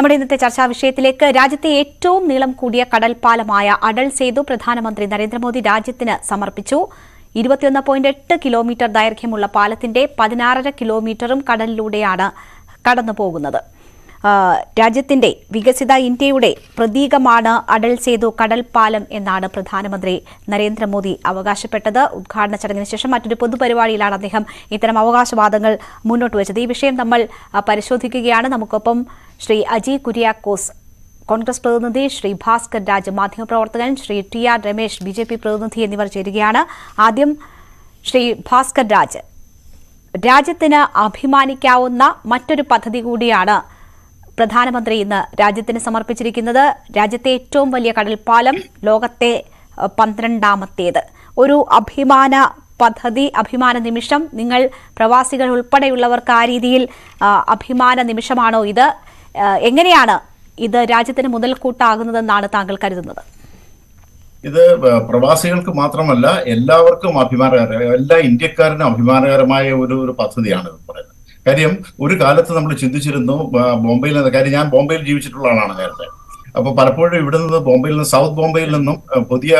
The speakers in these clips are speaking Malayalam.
നമ്മുടെ ഇന്നത്തെ ചർച്ചാ വിഷയത്തിലേക്ക് രാജ്യത്തെ ഏറ്റവും നീളം കൂടിയ കടൽപ്പാലമായ അടൽ സേതു പ്രധാനമന്ത്രി നരേന്ദ്രമോദി രാജ്യത്തിന് സമർപ്പിച്ചു. 21.8 കിലോമീറ്റർ ദൈർഘ്യമുള്ള പാലത്തിന്റെ 16.5 കിലോമീറ്ററും കടലിലൂടെയാണ് കടന്നുപോകുന്നത്. രാജ്യത്തിന്റെ വികസിത ഇന്ത്യയുടെ പ്രതീകമാണ് അടൽ സേതു കടൽപ്പാലം എന്നാണ് പ്രധാനമന്ത്രി നരേന്ദ്രമോദി അവകാശപ്പെട്ടത്. ഉദ്ഘാടന ചടങ്ങിന് ശേഷം മറ്റൊരു പൊതുപരിപാടിയിലാണ് അദ്ദേഹം ഇത്തരം അവകാശവാദങ്ങൾ മുന്നോട്ട് വെച്ചത്. ഈ വിഷയം നമ്മൾ പരിശോധിക്കുകയാണ്. നമുക്കൊപ്പം ശ്രീ അജി കുര്യാക്കോസ് കോൺഗ്രസ് പ്രതിനിധി, ശ്രീ ഭാസ്കർ രാജ് മാധ്യമപ്രവർത്തകൻ, ശ്രീ ടി.ആർ. രമേശ് BJP പ്രതിനിധി എന്നിവർ ചേരുകയാണ്. ആദ്യം ശ്രീ ഭാസ്കർ രാജ്, രാജ്യത്തിന് അഭിമാനിക്കാവുന്ന മറ്റൊരു പദ്ധതി കൂടിയാണ് പ്രധാനമന്ത്രി ഇന്ന് രാജ്യത്തിന് സമർപ്പിച്ചിരിക്കുന്നത്. രാജ്യത്തെ ഏറ്റവും വലിയ കടൽപ്പാലം, ലോകത്തെ 12ാമത്തേത്. ഒരു അഭിമാന പദ്ധതി, അഭിമാന നിമിഷം. നിങ്ങൾ പ്രവാസികൾ ഉൾപ്പെടെയുള്ളവർക്ക് ആ രീതിയിൽ അഭിമാന നിമിഷമാണോ ഇത്? എങ്ങനെയാണ് ഇത് രാജ്യത്തിന് മുതൽക്കൂട്ടാകുന്നതെന്നാണ് താങ്കൾ കരുതുന്നത്? ഇത് പ്രവാസികൾക്ക് മാത്രമല്ല, എല്ലാവർക്കും അഭിമാനകരമായ, എല്ലാ ഇന്ത്യക്കാരനും അഭിമാനകരമായ ഒരു പദ്ധതിയാണ് ഇത് പറയുന്നത്. കാര്യം ഒരു കാലത്ത് നമ്മൾ ചിന്തിച്ചിരുന്നു ബോംബെയിൽ നിന്ന്, കാര്യം ഞാൻ ബോംബെയിൽ ജീവിച്ചിട്ടുള്ള ആളാണ് നേരത്തെ. അപ്പൊ പലപ്പോഴും ഇവിടെ നിന്ന് ബോംബെയിൽ നിന്ന്, സൗത്ത് ബോംബെയിൽ നിന്നും പുതിയ,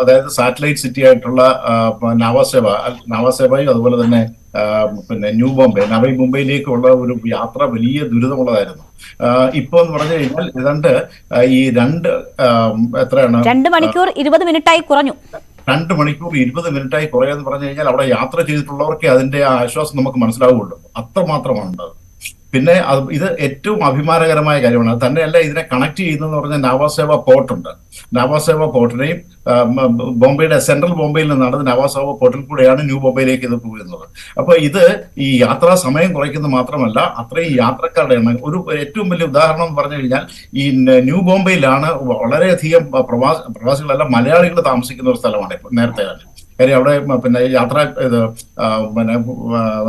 അതായത് സാറ്റലൈറ്റ് സിറ്റി ആയിട്ടുള്ള നവാസേബയും അതുപോലെ തന്നെ പിന്നെ ന്യൂ ബോംബെ, നവി മുംബൈയിലേക്കുള്ള ഒരു യാത്ര വലിയ ദുരിതമുള്ളതായിരുന്നു. ഇപ്പൊ എന്ന് പറഞ്ഞു കഴിഞ്ഞാൽ ഏതാണ്ട് ഈ എത്രയാണ് 2 മണിക്കൂർ 20 മിനിറ്റായി കുറഞ്ഞു. 2 മണിക്കൂർ 20 മിനിറ്റായി കുറയാന്ന് പറഞ്ഞു കഴിഞ്ഞാൽ അവിടെ യാത്ര ചെയ്തിട്ടുള്ളവർക്ക് അതിന്റെ ആ ആശ്വാസം നമുക്ക് മനസ്സിലാവുള്ളൂ. അത്രമാത്രമാണ്. പിന്നെ ഇത് ഏറ്റവും അഭിമാനകരമായ കാര്യമാണ്. അത് തന്നെയല്ല, ഇതിനെ കണക്ട് ചെയ്യുന്നതെന്ന് പറഞ്ഞാൽ നവാസേവ പോർട്ടുണ്ട്. നവാസേവ പോർട്ടിനെയും ബോംബെയുടെ സെൻട്രൽ ബോംബെയിൽ നിന്നാണ് നവാസേവ പോർട്ടിൽ കൂടെയാണ് ന്യൂ ബോംബെയിലേക്ക് ഇത് പോകുന്നത്. അപ്പൊ ഇത് ഈ യാത്രാ സമയം കുറയ്ക്കുന്നത് മാത്രമല്ല, അത്രയും യാത്രക്കാരുടെ എണ്ണം. ഒരു ഏറ്റവും വലിയ ഉദാഹരണം എന്ന് പറഞ്ഞു കഴിഞ്ഞാൽ ഈ ന്യൂ ബോംബെയിലാണ് വളരെയധികം പ്രവാസികളല്ല, മലയാളികൾ താമസിക്കുന്ന ഒരു സ്ഥലമാണ് നേരത്തെ തന്നെ. കാര്യം അവിടെ പിന്നെ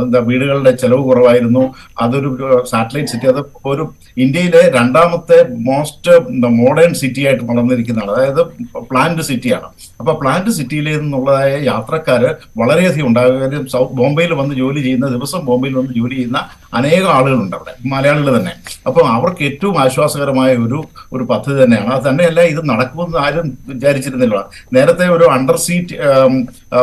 എന്താ വീടുകളുടെ ചെലവ് കുറവായിരുന്നു. അതൊരു സാറ്റലൈറ്റ് സിറ്റി, അത് ഒരു ഇന്ത്യയിലെ 2ാമത്തെ മോസ്റ്റ് മോഡേൺ സിറ്റി ആയിട്ട് വളർന്നിരിക്കുന്നതാണ്. അതായത് പ്ലാന്റ് സിറ്റിയാണ്. അപ്പൊ പ്ലാന്റ് സിറ്റിയിൽ നിന്നുള്ളതായ യാത്രക്കാര് വളരെയധികം ഉണ്ടാകും. കാര്യം ബോംബെയിൽ വന്ന് ജോലി ചെയ്യുന്ന, ദിവസം ബോംബെയിൽ വന്ന് ജോലി ചെയ്യുന്ന അനേകം ആളുകളുണ്ട് അവിടെ, മലയാളികൾ തന്നെ. അപ്പൊ അവർക്ക് ഏറ്റവും ആശ്വാസകരമായ ഒരു പദ്ധതി തന്നെയാണ്. അത് തന്നെയല്ല, ഇത് നടക്കുമെന്ന് ആരും വിചാരിച്ചിരുന്നില്ല. നേരത്തെ ഒരു അണ്ടർ സീറ്റ്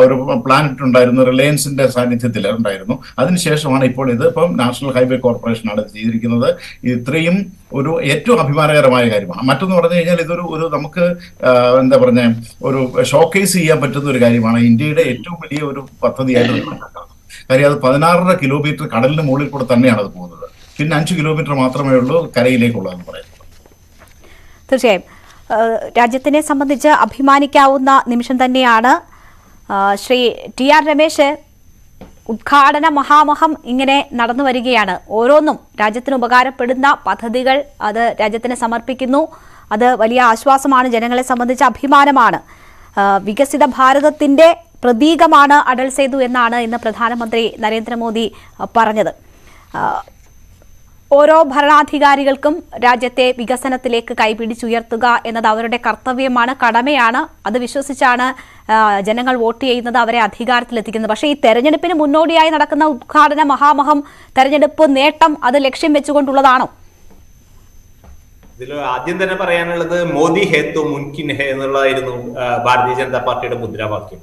ഒരു പ്ലാനറ്റ് ഉണ്ടായിരുന്നു, റിലയൻസിന്റെ സാന്നിധ്യത്തിൽ ഉണ്ടായിരുന്നു. അതിനുശേഷമാണ് ഇപ്പോൾ ഇപ്പം നാഷണൽ ഹൈവേ കോർപ്പറേഷനാണ് ഇത് ചെയ്തിരിക്കുന്നത്. ഇത്രയും ഒരു ഏറ്റവും അഭിമാനകരമായ കാര്യമാണ്. മറ്റൊന്ന് പറഞ്ഞു കഴിഞ്ഞാൽ ഇതൊരു നമുക്ക് എന്താ പറഞ്ഞ ഒരു ഷോക്കേസ് ചെയ്യാൻ പറ്റുന്ന ഒരു കാര്യമാണ്. ഇന്ത്യയുടെ ഏറ്റവും വലിയ ഒരു പദ്ധതിയായിട്ട് കണക്കാക്കാം. കാര്യം അത് 16.5 കിലോമീറ്റർ കടലിന് മുകളിൽ കൂടെ തന്നെയാണ് അത് പോകുന്നത്. പിന്നെ 5 കിലോമീറ്റർ മാത്രമേ ഉള്ളൂ കരയിലേക്കുള്ളതെന്ന് പറയുന്നത്. തീർച്ചയായും രാജ്യത്തിനെ സംബന്ധിച്ച് അഭിമാനിക്കാവുന്ന നിമിഷം തന്നെയാണ്. ശ്രീ ടി.ആർ. രമേശ്, ഉദ്ഘാടന മഹാമഹം ഇങ്ങനെ നടന്നു വരികയാണ്. ഓരോന്നും രാജ്യത്തിന് ഉപകാരപ്പെടുന്ന പദ്ധതികൾ അത് രാജ്യത്തിന് സമർപ്പിക്കുന്നു. അത് വലിയ ആശ്വാസമാണ്, ജനങ്ങളെ സംബന്ധിച്ച് അഭിമാനമാണ്. വികസിത ഭാരതത്തിന്റെ പ്രതീകമാണ് അടൽ സേതു എന്നാണ് ഇന്ന് പ്രധാനമന്ത്രി നരേന്ദ്രമോദി പറഞ്ഞത്. ഓരോ ഭരണാധികാരികൾക്കും രാജ്യത്തെ വികസനത്തിലേക്ക് കൈപിടിച്ചുയർത്തുക എന്നത് അവരുടെ കർത്തവ്യമാണ്, കടമയാണ്. അത് വിശ്വസിച്ചാണ് ജനങ്ങൾ വോട്ട് ചെയ്യുന്നത്, അവരെ അധികാരത്തിലെത്തിക്കുന്നത്. പക്ഷേ ഈ തെരഞ്ഞെടുപ്പിന് മുന്നോടിയായി നടക്കുന്ന ഉദ്ഘാടന മഹാമഹം, തെരഞ്ഞെടുപ്പ് നേട്ടം അത് ലക്ഷ്യം വെച്ചുകൊണ്ടുള്ളതാണോ? ഇതിൽ ആദ്യം തന്നെ പറയാനുള്ളത് മോദി ഹേ തോ മുൻകിൻ ഹേ എന്നുള്ളതായിരുന്നു ഭാരതീയ ജനതാ പാർട്ടിയുടെ മുദ്രാവാക്യം.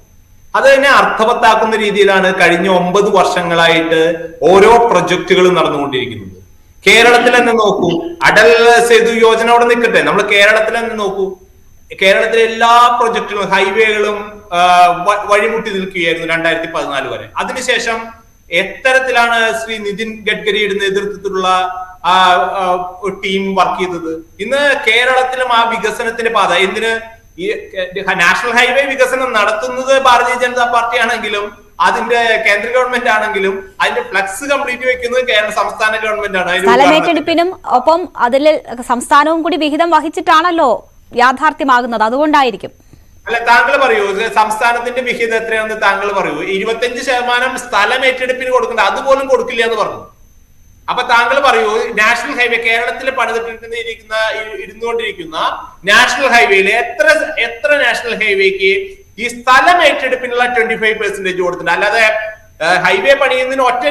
അത് തന്നെ അർത്ഥവത്താക്കുന്ന രീതിയിലാണ് കഴിഞ്ഞ 9 വർഷങ്ങളായിട്ട് ഓരോ പ്രൊജക്ടുകളും നടന്നുകൊണ്ടിരിക്കുന്നത്. കേരളത്തിൽ തന്നെ നോക്കൂ, അടൽ സേതു യോജന അവിടെ നിൽക്കട്ടെ, നമ്മൾ കേരളത്തിൽ തന്നെ നോക്കൂ. കേരളത്തിലെ എല്ലാ പ്രൊജക്ടുകളും, ഹൈവേകളും വഴിമുട്ടി നിൽക്കുകയായിരുന്നു 2014 വരെ. അതിനുശേഷം എത്തരത്തിലാണ് ശ്രീ നിതിൻ ഗഡ്കരിയുടെ നേതൃത്വത്തിലുള്ള ടീം വർക്ക് ചെയ്തത്? ഇന്ന് കേരളത്തിലും ആ വികസനത്തിന്റെ പാത, എന്തിന് ഈ നാഷണൽ ഹൈവേ വികസനം നടത്തുന്നത് ഭാരതീയ ജനതാ പാർട്ടി ആണെങ്കിലും, അതിന്റെ കേന്ദ്ര ഗവൺമെന്റ് ആണെങ്കിലും, അതിന്റെ ഫ്ലക്സ് കംപ്ലീറ്റ് വെക്കുന്നത് സംസ്ഥാന ഗവൺമെന്റ് ആണ്. സ്ഥലമേറ്റെടുപ്പിനും ഒപ്പം അതിൽ സംസ്ഥാനവും കൂടി വിഹിതം വഹിച്ചിട്ടാണല്ലോ യാഥാർത്ഥ്യമാകുന്നത്. അതുകൊണ്ടായിരിക്കും. അല്ല, താങ്കൾ പറയൂ, സംസ്ഥാനത്തിന്റെ വിഹിതം എത്രയാണെന്ന് താങ്കൾ പറയൂ. 25% സ്ഥലം ഏറ്റെടുപ്പിന് കൊടുക്കേണ്ട, അതുപോലും കൊടുക്കില്ല എന്ന് പറഞ്ഞു. അപ്പൊ താങ്കൾ പറയൂ, നാഷണൽ ഹൈവേ കേരളത്തിൽ ഇരുന്നുകൊണ്ടിരിക്കുന്ന നാഷണൽ ഹൈവേയില് എത്ര നാഷണൽ ഹൈവേക്ക് ഈ സ്ഥലം ഏറ്റെടുപ്പിനുള്ള 25% കൊടുത്തിട്ടുണ്ട്? അല്ലാതെ ഹൈവേ പണിയുന്നതിന് ഒറ്റ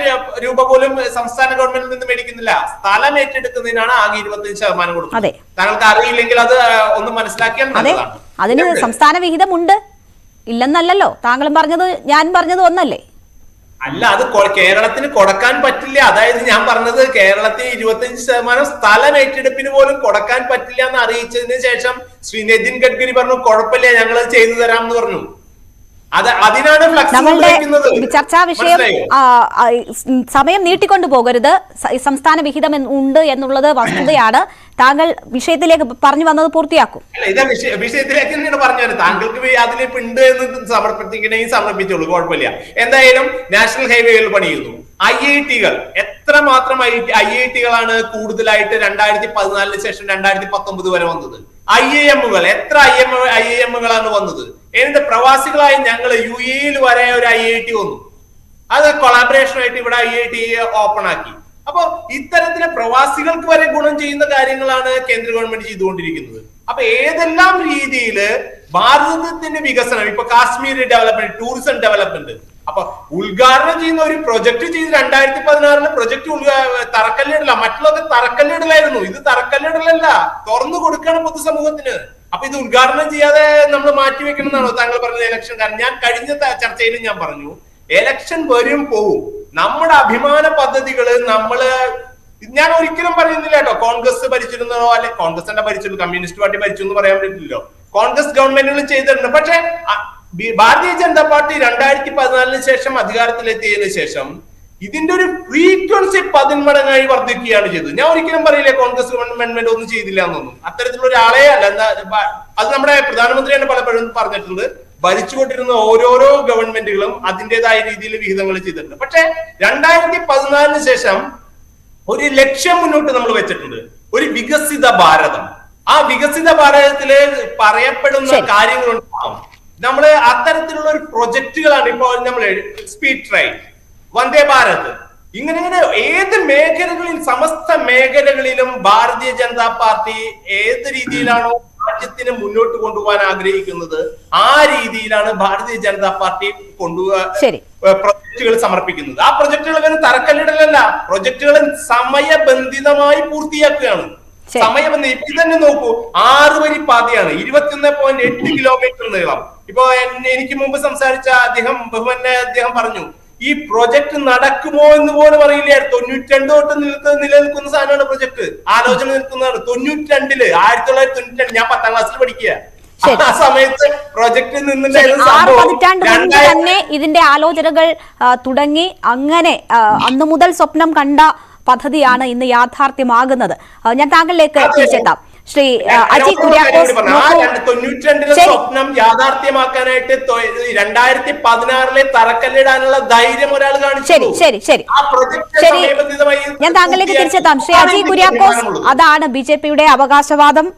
രൂപ പോലും സംസ്ഥാന ഗവൺമെന്റിൽ നിന്ന് മേടിക്കുന്നില്ല. സ്ഥലം ഏറ്റെടുക്കുന്നതിനാണ് ആകെ 25% കൊടുക്കുന്നത്. താങ്കൾക്ക് അറിയില്ലെങ്കിൽ അത് ഒന്ന് മനസ്സിലാക്കിയാൽ നല്ലതാണ്. അതിന് സംസ്ഥാന വിഹിതമുണ്ട്, ഇല്ലെന്നല്ലല്ലോ താങ്കളും പറഞ്ഞത്, ഞാൻ പറഞ്ഞത് ഒന്നല്ലേ? അല്ല, അത് കേരളത്തിന് കൊടുക്കാൻ പറ്റില്ല. അതായത് ഞാൻ പറഞ്ഞത് കേരളത്തിന് 25% സ്ഥലം ഏറ്റെടുപ്പിന് പോലും കൊടുക്കാൻ പറ്റില്ല എന്ന് അറിയിച്ചതിന് ശേഷം ശ്രീ നിതിൻ ഗഡ്കരി പറഞ്ഞു കുഴപ്പമില്ല, ഞങ്ങൾ ചെയ്തു തരാം എന്ന് പറഞ്ഞു. അതിനാണ് നമ്മളുടെ ചർച്ചാ വിഷയം സമയം നീട്ടിക്കൊണ്ടു പോകരുത്. സംസ്ഥാന വിഹിതം ഉണ്ട് എന്നുള്ളത് വസ്തുതയാണ്. താങ്കൾ വിഷയത്തിലേക്ക് പറഞ്ഞു വന്നത് പൂർത്തിയാക്കും. ഇത് വിഷയത്തിലേക്ക് തന്നെയാണ് പറഞ്ഞു വരുന്നത്. താങ്കൾക്ക് അതിലിപ്പോ ഉണ്ട് എന്ന് സമർപ്പിക്കണമെങ്കിൽ സമർപ്പിച്ചോളൂ, കുഴപ്പമില്ല. എന്തായാലും നാഷണൽ ഹൈവേകൾ പണിയുന്നു. IIT-കൾ എത്രമാത്രം IIT-കളാണ് കൂടുതലായിട്ട് 2014 ശേഷം 2019 വരെ വന്നത്? IIM-കൾ എത്ര IIM-കളാണ് വന്നത്? എന്നിട്ട് പ്രവാസികളായി ഞങ്ങൾ UAE-ൽ വരെ ഒരു IIT വന്നു. അത് കൊളാബറേഷനായിട്ട് ഇവിടെ IIT ഓപ്പൺ ആക്കി. അപ്പൊ ഇത്തരത്തിലെ പ്രവാസികൾക്ക് വരെ ഗുണം ചെയ്യുന്ന കാര്യങ്ങളാണ് കേന്ദ്ര ഗവൺമെന്റ് ചെയ്തുകൊണ്ടിരിക്കുന്നത്. അപ്പൊ ഏതെല്ലാം രീതിയിൽ ഭാരതത്തിന്റെ വികസനം, ഇപ്പൊ കാശ്മീർ ഡെവലപ്മെന്റ്, ടൂറിസം ഡെവലപ്മെന്റ്, അപ്പൊ ഉദ്ഘാടനം ചെയ്യുന്ന ഒരു പ്രൊജക്ട് ചെയ്ത് 2016 പ്രൊജക്ട് തറക്കല്ലിടല, മറ്റുള്ളവർക്ക് തറക്കല്ലിടലായിരുന്നു. ഇത് തറക്കല്ലിടലല്ല, തുറന്നു കൊടുക്കണം പൊതുസമൂഹത്തിന്. അപ്പൊ ഇത് ഉദ്ഘാടനം ചെയ്യാതെ നമ്മൾ മാറ്റിവെക്കണം എന്നാണോ താങ്കൾ പറഞ്ഞത്? ഇലക്ഷൻ കാരണം ഞാൻ കഴിഞ്ഞ ചർച്ചയിലും ഞാൻ പറഞ്ഞു, ഇലക്ഷൻ വരും പോവും. നമ്മുടെ അഭിമാന പദ്ധതികള് ഞാൻ ഒരിക്കലും പറയുന്നില്ല കേട്ടോ കോൺഗ്രസ് ഭരിച്ചിരുന്നോ അല്ലെ കോൺഗ്രസിന്റെ ഭരിച്ചു, കമ്മ്യൂണിസ്റ്റ് പാർട്ടി ഭരിച്ചു എന്ന് പറയാൻ പറ്റില്ലല്ലോ. കോൺഗ്രസ് ഗവൺമെന്റുകളും ചെയ്തിട്ടുണ്ട്. പക്ഷെ ഭാരതീയ ജനതാ പാർട്ടി 2014 ശേഷം അധികാരത്തിലെത്തിയതിനു ശേഷം ഇതിന്റെ ഒരു ഫ്രീക്വൻസി 10 മടങ്ങായി വർദ്ധിക്കുകയാണ് ചെയ്തത്. ഞാൻ ഒരിക്കലും പറയില്ല കോൺഗ്രസ് ഗവൺമെന്റ് ഒന്നും ചെയ്തില്ല എന്നൊന്നും. അത്തരത്തിലുള്ള ഒരാളെ അല്ല. അത് നമ്മുടെ പ്രധാനമന്ത്രി തന്നെ പലപ്പോഴും പറഞ്ഞിട്ടുണ്ട്. ഭരിച്ചുകൊണ്ടിരുന്ന ഓരോരോ ഗവൺമെന്റുകളും അതിൻ്റെതായ രീതിയിൽ വിഹിതങ്ങൾ ചെയ്തിട്ടുണ്ട്. പക്ഷെ 2014 ശേഷം ഒരു ലക്ഷ്യം മുന്നോട്ട് നമ്മൾ വെച്ചിട്ടുണ്ട്, ഒരു വികസിത ഭാരതം. ആ വികസിത ഭാരതത്തില് പറയപ്പെടുന്ന കാര്യങ്ങളുണ്ടാവും. നമ്മള് അത്തരത്തിലുള്ള ഒരു പ്രൊജക്ടുകളാണ് ഇപ്പോൾ നമ്മൾ സ്പീഡ് ട്രെയിൻ, വന്ദേ ഭാരത്, ഇങ്ങനെ ഏത് മേഖലകളിൽ, സമസ്ത മേഖലകളിലും ഭാരതീയ ജനതാ പാർട്ടി ഏത് രീതിയിലാണോ രാജ്യത്തിന് മുന്നോട്ട് കൊണ്ടുപോകാൻ ആഗ്രഹിക്കുന്നത് ആ രീതിയിലാണ് ഭാരതീയ ജനതാ പാർട്ടി പ്രൊജക്ടുകൾ സമർപ്പിക്കുന്നത്. ആ പ്രൊജക്ടുകൾ തറക്കല്ലിടലല്ല, പ്രൊജക്ടുകൾ സമയബന്ധിതമായി പൂർത്തിയാക്കുകയാണ്. സമയബന്ധം ഇത് തന്നെ നോക്കൂ, 6 വരി പാതയാണ്, 21.8 കിലോമീറ്റർ നീളം. ഇപ്പൊ എനിക്ക് മുമ്പ് സംസാരിച്ച അദ്ദേഹം പറഞ്ഞു ഈ പ്രൊജക്ട് നടക്കുമോ എന്ന് പോലും അറിയില്ല. 92 തൊട്ട് നിലനിൽക്കുന്ന സാധനമാണ് പ്രൊജക്ട്, ആലോചന നിൽക്കുന്നതാണ്. 92 1992 ഞാൻ 10ാം ക്ലാസ്സിൽ പഠിക്കുക. ആ സമയത്ത് പ്രൊജക്ട് തന്നെ ഇതിന്റെ ആലോചനകൾ തുടങ്ങി. അങ്ങനെ അന്നു മുതൽ സ്വപ്നം കണ്ട പദ്ധതിയാണ് ഇന്ന് യാഥാർത്ഥ്യമാകുന്നത്. ഞാൻ താങ്കളിലേക്ക് തിരിച്ചെത്താം. ശ്രീ അജി കുര്യാക്കോസ്, 92 സ്വപ്നം യാഥാർത്ഥ്യമാക്കാനായിട്ട് 2016 തറക്കല്ലിടാനുള്ള ധൈര്യം ഒരാൾ കാണിച്ചു. ശരി, ഞാൻ താങ്കളിലേക്ക് തിരിച്ചെത്താം. ശ്രീ അജി കുര്യാക്കോസ്, അതാണ് BJP-യുടെ അവകാശവാദം.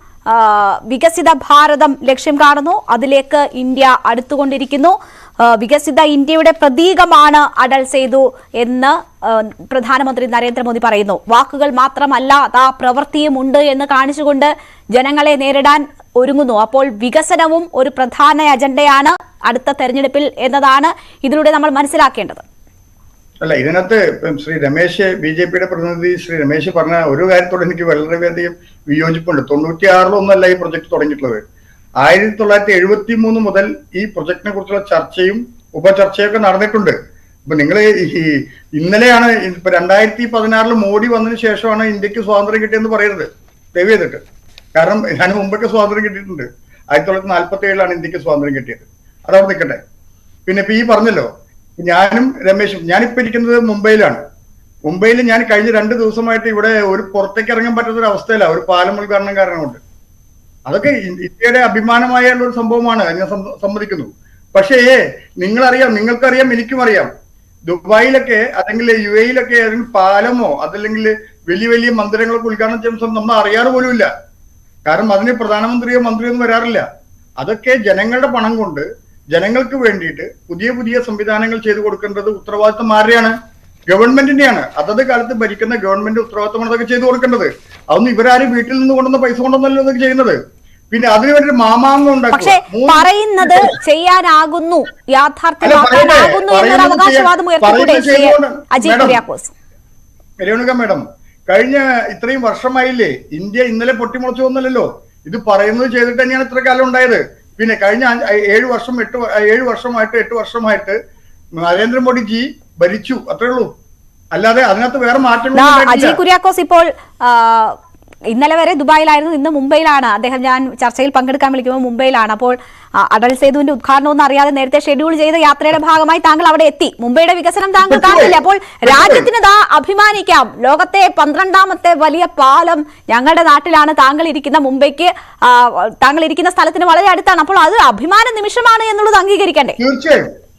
വികസിത ഭാരതം ലക്ഷ്യം കാണുന്നു, അതിലേക്ക് ഇന്ത്യ അടുത്തുകൊണ്ടിരിക്കുന്നു. വികസിത ഇന്ത്യയുടെ പ്രതീകമാണ് അടൽ സേതു എന്ന് പ്രധാനമന്ത്രി നരേന്ദ്രമോദി പറയുന്നു. വാക്കുകൾ മാത്രമല്ല, അതാ പ്രവൃത്തിയും ഉണ്ട് എന്ന് കാണിച്ചുകൊണ്ട് ജനങ്ങളെ നേരിടാൻ ഒരുങ്ങുന്നു. അപ്പോൾ വികസനവും ഒരു പ്രധാന അജണ്ടയാണ് അടുത്ത തെരഞ്ഞെടുപ്പിൽ എന്നതാണ് ഇതിലൂടെ നമ്മൾ മനസ്സിലാക്കേണ്ടത്. അല്ല, ഇതിനകത്ത് ശ്രീ രമേശ്, BJP-യുടെ പ്രതിനിധി ശ്രീ രമേശ് പറഞ്ഞ ഒരു കാര്യത്തോട് എനിക്ക് വളരെയധികം വിയോജിപ്പുണ്ട്. 96-ലൊന്നല്ല ഈ പ്രൊജക്ട് തുടങ്ങിയിട്ടുള്ളത്. 1973 മുതൽ ഈ പ്രൊജക്ടിനെ കുറിച്ചുള്ള ചർച്ചയും ഉപചർച്ചയൊക്കെ നടന്നിട്ടുണ്ട്. ഇപ്പൊ നിങ്ങൾ ഇന്നലെയാണ് ഇപ്പൊ 2016 മോഡി വന്നതിന് ശേഷമാണ് ഇന്ത്യക്ക് സ്വാതന്ത്ര്യം കിട്ടിയെന്ന് പറയുന്നത്, ദയവ് ചെയ്തിട്ട്. കാരണം അതിന് മുമ്പൊക്കെ സ്വാതന്ത്ര്യം കിട്ടിയിട്ടുണ്ട്. 1947 ഇന്ത്യക്ക് സ്വാതന്ത്ര്യം കിട്ടിയത്. അതവിടെ നിൽക്കട്ടെ. പിന്നെ ഇപ്പൊ ഈ പറഞ്ഞല്ലോ, ഞാനും രമേശും, ഞാനിപ്പോ ഇരിക്കുന്നത് മുംബൈയിലാണ്. മുംബൈയിൽ ഞാൻ കഴിഞ്ഞ 2 ദിവസമായിട്ട് ഇവിടെ ഒരു പുറത്തേക്ക് ഇറങ്ങാൻ പറ്റാത്തൊരു അവസ്ഥയില്ല, ഒരു പാലം ഉദ്ഘാടനം കാരണം കൊണ്ട്. അതൊക്കെ ഇന്ത്യയുടെ അഭിമാനമായുള്ള ഒരു സംഭവമാണ്, ഞാൻ സമ്മതിക്കുന്നു. പക്ഷേ നിങ്ങൾക്കറിയാം, എനിക്കും അറിയാം, ദുബായിലൊക്കെ അല്ലെങ്കിൽ UAE-ലൊക്കെ ഏതെങ്കിലും പാലമോ അതല്ലെങ്കിൽ വലിയ വലിയ മന്ദിരങ്ങളൊക്കെ ഉദ്ഘാടനം ചെയ്യുമ്പോൾ നമ്മൾ അറിയാറ് പോലും ഇല്ല. കാരണം അതിന് പ്രധാനമന്ത്രിയോ മന്ത്രിയോ ഒന്നും വരാറില്ല. അതൊക്കെ ജനങ്ങളുടെ പണം കൊണ്ട് ജനങ്ങൾക്ക് വേണ്ടിയിട്ട് പുതിയ പുതിയ സംവിധാനങ്ങൾ ചെയ്തു കൊടുക്കേണ്ടത് ഉത്തരവാദിത്വം ആരുടെയാണ്? ഗവൺമെന്റിന്റെയാണ്. അതത് കാലത്ത് ഭരിക്കുന്ന ഗവൺമെന്റ് ഉത്തരവാദിത്തമാണ് അതൊക്കെ ചെയ്തു കൊടുക്കേണ്ടത്. അതൊന്നും ഇവരാരും വീട്ടിൽ നിന്ന് കൊണ്ടുവന്ന പൈസ കൊണ്ടൊന്നല്ലോ ഇതൊക്കെ ചെയ്യുന്നത്. പിന്നെ അതിനുവേണ്ടി മാമാങ്കം പക്ഷെ പറയുന്നത് ചെയ്യാനാകുന്നു, യാഥാർത്ഥ്യമാക്കാനാകുന്നു എന്നൊരു അവകാശവാദം ഉയർത്തിക്കൂടെ അജയ് കുര്യാക്കോസ്? രേണുക മേഡം, കഴിഞ്ഞ ഇത്രയും വർഷമായില്ലേ, ഇന്ത്യ ഇന്നലെ പൊട്ടിമുളച്ചു വന്നല്ലോ. ഇത് പറയുന്നത് ചെയ്തിട്ട് തന്നെയാണ് ഇത്ര കാലം ഉണ്ടായത്. പിന്നെ കഴിഞ്ഞ 8 വർഷമായിട്ട് നരേന്ദ്രമോദിജി ഭരിച്ചു, അത്രേ ഉള്ളൂ. അല്ലാതെ അതിനകത്ത് വേറെ മാറ്റങ്ങൾ. അജയ് കുര്യാക്കോസ് ഇപ്പോൾ ഇന്നലെ വരെ ദുബായിലായിരുന്നു, ഇന്ന് മുംബൈയിലാണ് അദ്ദേഹം. ഞാൻ ചർച്ചയിൽ പങ്കെടുക്കാൻ വിളിക്കുമ്പോൾ മുംബൈയിലാണ്. അപ്പോൾ അടൽ സേതുവിന്റെ ഉദ്ഘാടനം ഒന്നും അറിയാതെ നേരത്തെ ഷെഡ്യൂൾ ചെയ്ത യാത്രയുടെ ഭാഗമായി താങ്കൾ അവിടെ എത്തി. മുംബൈയുടെ വികസനം താങ്കൾ കാണില്ല. അപ്പോൾ രാജ്യത്തിന് അഭിമാനിക്കാം, ലോകത്തെ 12ാമത്തെ വലിയ പാലം ഞങ്ങളുടെ നാട്ടിലാണ്, താങ്കൾ ഇരിക്കുന്ന മുംബൈക്ക്, താങ്കൾ ഇരിക്കുന്ന സ്ഥലത്തിന് വളരെ അടുത്താണ്. അപ്പോൾ അത് അഭിമാന നിമിഷമാണ് എന്നുള്ളത് അംഗീകരിക്കണ്ടേ?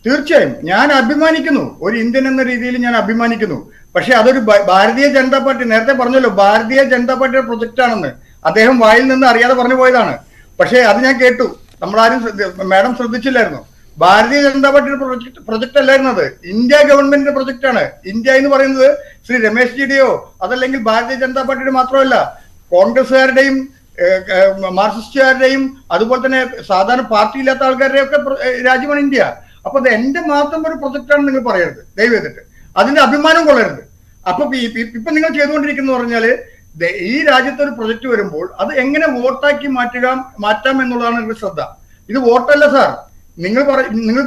തീർച്ചയായും ഞാൻ അഭിമാനിക്കുന്നു. ഒരു ഇന്ത്യൻ എന്ന രീതിയിൽ ഞാൻ അഭിമാനിക്കുന്നു. പക്ഷെ അതൊരു ഭാരതീയ ജനതാ പാർട്ടി, നേരത്തെ പറഞ്ഞല്ലോ ഭാരതീയ ജനതാ പാർട്ടിയുടെ പ്രൊജക്ട് ആണെന്ന് അദ്ദേഹം വായിൽ നിന്ന് അറിയാതെ പറഞ്ഞു പോയതാണ്. പക്ഷെ അത് ഞാൻ കേട്ടു, നമ്മളാരും മാഡം ശ്രദ്ധിച്ചില്ലായിരുന്നു. ഭാരതീയ ജനതാ പാർട്ടിയുടെ പ്രൊജക്ട് അല്ലായിരുന്നു അത്, ഇന്ത്യ ഗവൺമെന്റിന്റെ പ്രൊജക്ട് ആണ്. ഇന്ത്യ എന്ന് പറയുന്നത് ശ്രീ രമേശ് ജിയുടെയോ അതല്ലെങ്കിൽ ഭാരതീയ ജനതാ പാർട്ടിയുടെ മാത്രമല്ല, കോൺഗ്രസുകാരുടെയും മാർക്സിസ്റ്റുകാരുടെയും അതുപോലെ തന്നെ സാധാരണ പാർട്ടി ഇല്ലാത്ത ആൾക്കാരുടെയും ഒക്കെ രാജ്യമാണ് ഇന്ത്യ. അപ്പൊ അത് എന്റെ മാത്രം ഒരു പ്രൊജക്റ്റാണ് നിങ്ങൾ പറയരുത് ദയവ് ചെയ്തിട്ട്, അതിന്റെ അഭിമാനം കൊള്ളരുത്. അപ്പൊ ഇപ്പൊ നിങ്ങൾ ചെയ്തുകൊണ്ടിരിക്കുന്ന പറഞ്ഞാല് ഈ രാജ്യത്ത് ഒരു പ്രൊജക്ട് വരുമ്പോൾ അത് എങ്ങനെ വോട്ടാക്കി മാറ്റാം എന്നുള്ളതാണ് നിങ്ങളുടെ ശ്രദ്ധ. ഇത് വോട്ടല്ല സാർ. നിങ്ങൾ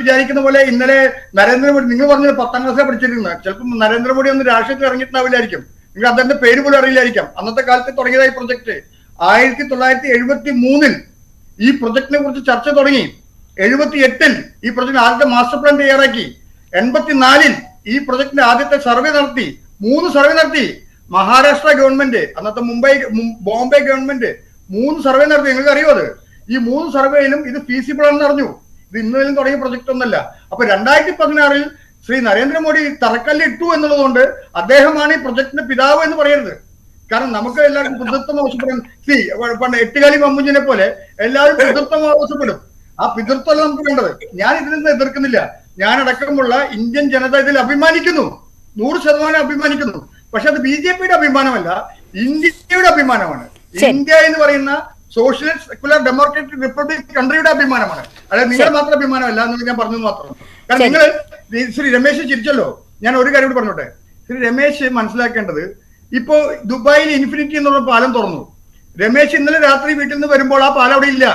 വിചാരിക്കുന്ന പോലെ ഇന്നലെ നരേന്ദ്രമോദി, നിങ്ങൾ പറഞ്ഞത് 10ാം ക്ലാസ്സിലാണ് പഠിച്ചിരുന്നത്, ചിലപ്പോൾ നരേന്ദ്രമോദി ഒന്ന് രാഷ്ട്രീയത്തിൽ ഇറങ്ങിയിട്ടുണ്ടാവില്ലായിരിക്കും, നിങ്ങൾ അദ്ദേഹത്തിന്റെ പേര് പോലും അറിയില്ലായിരിക്കാം. അന്നത്തെ കാലത്ത് തുടങ്ങിയതായി പ്രൊജക്ട് 1973 ഈ പ്രൊജക്ടിനെ കുറിച്ച് ചർച്ച തുടങ്ങി. 78 ഈ പ്രൊജക്ട് ആദ്യത്തെ മാസ്റ്റർ പ്ലാൻ തയ്യാറാക്കി. 84 ഈ പ്രൊജക്ടിന്റെ ആദ്യത്തെ സർവേ നടത്തി. 3 സർവേ നടത്തി. മഹാരാഷ്ട്ര ഗവൺമെന്റ്, അന്നത്തെ ബോംബെ ഗവൺമെന്റ് 3 സർവേ നടത്തി. നിങ്ങൾക്ക് അറിയോ അത്? ഈ 3 സർവേയിലും ഇത് ഫീസിബിൾ ആണെന്ന് അറിഞ്ഞു. ഇത് ഇന്നലും തുടങ്ങിയ പ്രൊജക്ട് ഒന്നല്ല. അപ്പൊ 2016 ശ്രീ നരേന്ദ്രമോദി തറക്കല്ല് ഇട്ടു എന്നുള്ളതുകൊണ്ട് അദ്ദേഹമാണ് ഈ പ്രൊജക്ടിന്റെ പിതാവ് എന്ന് പറയരുത്. കാരണം നമുക്ക് എല്ലാവർക്കും പിതൃത്വം ആവശ്യപ്പെടും. പണ്ട് 8 മമ്മൂഞ്ഞിനെ പോലെ എല്ലാവരും പിതൃത്വം ആവശ്യപ്പെടും. ആ പിതൃത്വം നമുക്ക് വേണ്ടത്. ഞാൻ ഇതിൽ നിന്ന് എതിർക്കുന്നില്ല. ഞാനടക്കമുള്ള ഇന്ത്യൻ ജനത ഇതിൽ അഭിമാനിക്കുന്നു, 100% അഭിമാനിക്കുന്നു. പക്ഷെ അത് BJPയുടെ അഭിമാനമല്ല, ഇന്ത്യയുടെ അഭിമാനമാണ്. ഇന്ത്യ എന്ന് പറയുന്ന സോഷ്യലിസ്റ്റ് സെക്യുലർ ഡെമോക്രാറ്റിക് റിപ്പബ്ലിക് കൺട്രിയുടെ അഭിമാനമാണ്. അതായത് നിങ്ങളുടെ മാത്രം അഭിമാനമല്ല എന്ന് ഞാൻ പറഞ്ഞത് മാത്രം. കാരണം നിങ്ങൾ ശ്രീ രമേശ് ചിരിച്ചല്ലോ, ഞാൻ ഒരു കാര്യം കൂടി പറഞ്ഞോട്ടെ. ശ്രീ രമേശ് മനസ്സിലാക്കേണ്ടത്, ഇപ്പോ ദുബായിൽ ഇൻഫിനിറ്റി എന്നുള്ള പാലം തുറന്നു. രമേശ് ഇന്നലെ രാത്രി വീട്ടിൽ നിന്ന് വരുമ്പോൾ ആ പാലം അവിടെ ഇല്ല,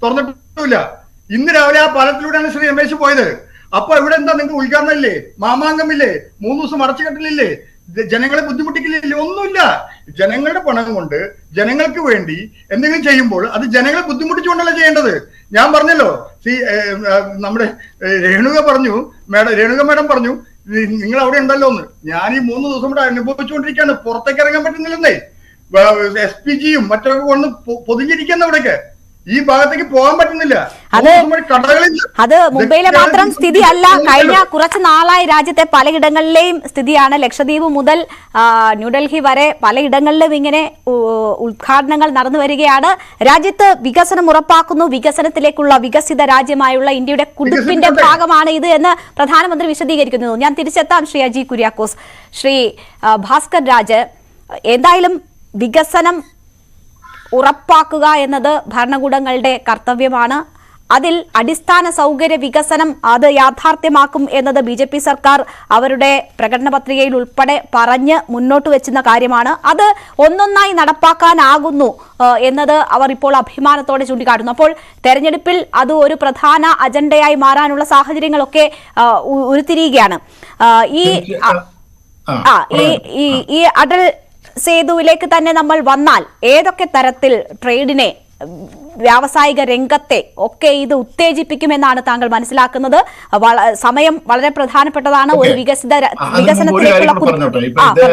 തുറന്നിട്ടില്ല. ഇന്ന് രാവിലെ ആ പാലത്തിലൂടെയാണ് ശ്രീ രമേശ് പോയത്. അപ്പൊ ഇവിടെ എന്താ, നിങ്ങൾക്ക് ഉദ്ഘാടനമില്ലേ, മാമാങ്കമില്ലേ, 3 ദിവസം അടച്ചുകെട്ടലില്ലേ, ജനങ്ങളെ ബുദ്ധിമുട്ടിക്കില്ലേ? ഒന്നുമില്ല. ജനങ്ങളുടെ പണം കൊണ്ട് ജനങ്ങൾക്ക് വേണ്ടി എന്തെങ്കിലും ചെയ്യുമ്പോൾ അത് ജനങ്ങളെ ബുദ്ധിമുട്ടിച്ചുകൊണ്ടല്ല ചെയ്യേണ്ടത്. ഞാൻ പറഞ്ഞല്ലോ, നമ്മുടെ രേണുക മേഡം പറഞ്ഞു നിങ്ങൾ അവിടെ ഉണ്ടല്ലോ എന്ന്. ഞാൻ ഈ 3 ദിവസം കൂടെ അനുഭവിച്ചുകൊണ്ടിരിക്കുകയാണ്. പുറത്തേക്ക് ഇറങ്ങാൻ പറ്റുന്നില്ലെന്നേ. SPGയും മറ്റൊക്കെ കൊണ്ട് പൊതിഞ്ഞിരിക്കുന്ന അവിടേക്ക്. ഈ ഭാഗത്തേക്ക് പോകാൻ പറ്റുന്നില്ല. അത് മുംബൈയിലെ മാത്രം സ്ഥിതി അല്ല, കഴിഞ്ഞ കുറച്ച് നാളായി രാജ്യത്തെ പലയിടങ്ങളിലെയും സ്ഥിതിയാണ്. ലക്ഷദ്വീപ് മുതൽ ന്യൂഡൽഹി വരെ പലയിടങ്ങളിലും ഇങ്ങനെ ഉദ്ഘാടനങ്ങൾ നടന്നു വരികയാണ്. രാജ്യത്ത് വികസനം ഉറപ്പാക്കുന്നു, വികസനത്തിലേക്കുള്ള വികസിത രാജ്യമായുള്ള ഇന്ത്യയുടെ കുതിപ്പിന്റെ ഭാഗമാണ് ഇത് എന്ന് പ്രധാനമന്ത്രി വിശദീകരിക്കുന്നു. ഞാൻ തിരിച്ചെത്താം ശ്രീ അജയ് കുര്യാക്കോസ്. ശ്രീ ഭാസ്കർ രാജ്, എന്തായാലും വികസനം ഉറപ്പാക്കുക എന്നത് ഭരണകൂടങ്ങളുടെ കർത്തവ്യമാണ്. അതിൽ അടിസ്ഥാന സൗകര്യ വികസനം അത് യാഥാർത്ഥ്യമാക്കും എന്നത് BJP സർക്കാർ അവരുടെ പ്രകടന പത്രികയിൽ ഉൾപ്പെടെ പറഞ്ഞ് മുന്നോട്ട് വെച്ചുന്ന കാര്യമാണ്. അത് ഒന്നൊന്നായി നടപ്പാക്കാനാകുന്നു എന്നത് അവർ ഇപ്പോൾ അഭിമാനത്തോടെ ചൂണ്ടിക്കാട്ടുന്നു. അപ്പോൾ തെരഞ്ഞെടുപ്പിൽ അത് ഒരു പ്രധാന അജണ്ടയായി മാറാനുള്ള സാഹചര്യങ്ങളൊക്കെ ഉരുത്തിരിയുകയാണ്. ഈ അടൽ സേതുവിലേക്ക് തന്നെ നമ്മൾ വന്നാൽ ഏതൊക്കെ തരത്തിൽ ട്രേഡിനെ, വ്യാവസായിക രംഗത്തെ ഒക്കെ ഇത് ഉത്തേജിപ്പിക്കുമെന്നാണ് താങ്കൾ മനസ്സിലാക്കുന്നത്? സമയം വളരെ പ്രധാനപ്പെട്ടതാണ്. ഒരു വികസനത്തിലേക്കുള്ള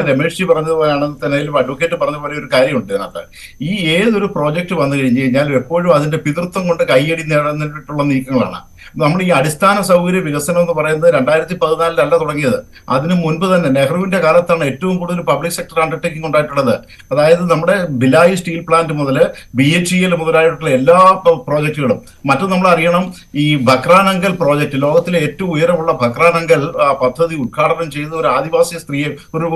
രമേശ് പറഞ്ഞതുപോലെയാണ് തന്നെ അഡ്വക്കേറ്റ് പറഞ്ഞ പോലെ ഒരു കാര്യമുണ്ട് ഇതിനകത്ത്. ഈ ഏതൊരു പ്രോജക്റ്റ് വന്നു കഴിഞ്ഞു കഴിഞ്ഞാൽ എപ്പോഴും അതിന്റെ പിതൃത്വം കൊണ്ട് കൈയടി നേടുന്നിട്ടുള്ള നീക്കങ്ങളാണ്. നമ്മൾ ഈ അടിസ്ഥാന സൗകര്യ വികസനം എന്ന് പറയുന്നത് 2014 തുടങ്ങിയത്. അതിനു മുൻപ് തന്നെ നെഹ്റുവിന്റെ കാലത്താണ് ഏറ്റവും കൂടുതൽ പബ്ലിക് സെക്ടർ അണ്ടർടേക്കിംഗ് ഉണ്ടായിട്ടുള്ളത്. അതായത് നമ്മുടെ ഭിലായി സ്റ്റീൽ പ്ലാന്റ് മുതൽ BHEL മുതലായിട്ടുള്ള എല്ലാ പ്രോജക്റ്റുകളും. മറ്റും നമ്മൾ അറിയണം, ഈ ഭക്രാനങ്കൽ പ്രോജക്റ്റ്, ലോകത്തിലെ ഏറ്റവും ഉയരമുള്ള ഭക്രാനങ്കൽ പദ്ധതി ഉദ്ഘാടനം ചെയ്ത ഒരു ആദിവാസി സ്ത്രീയെ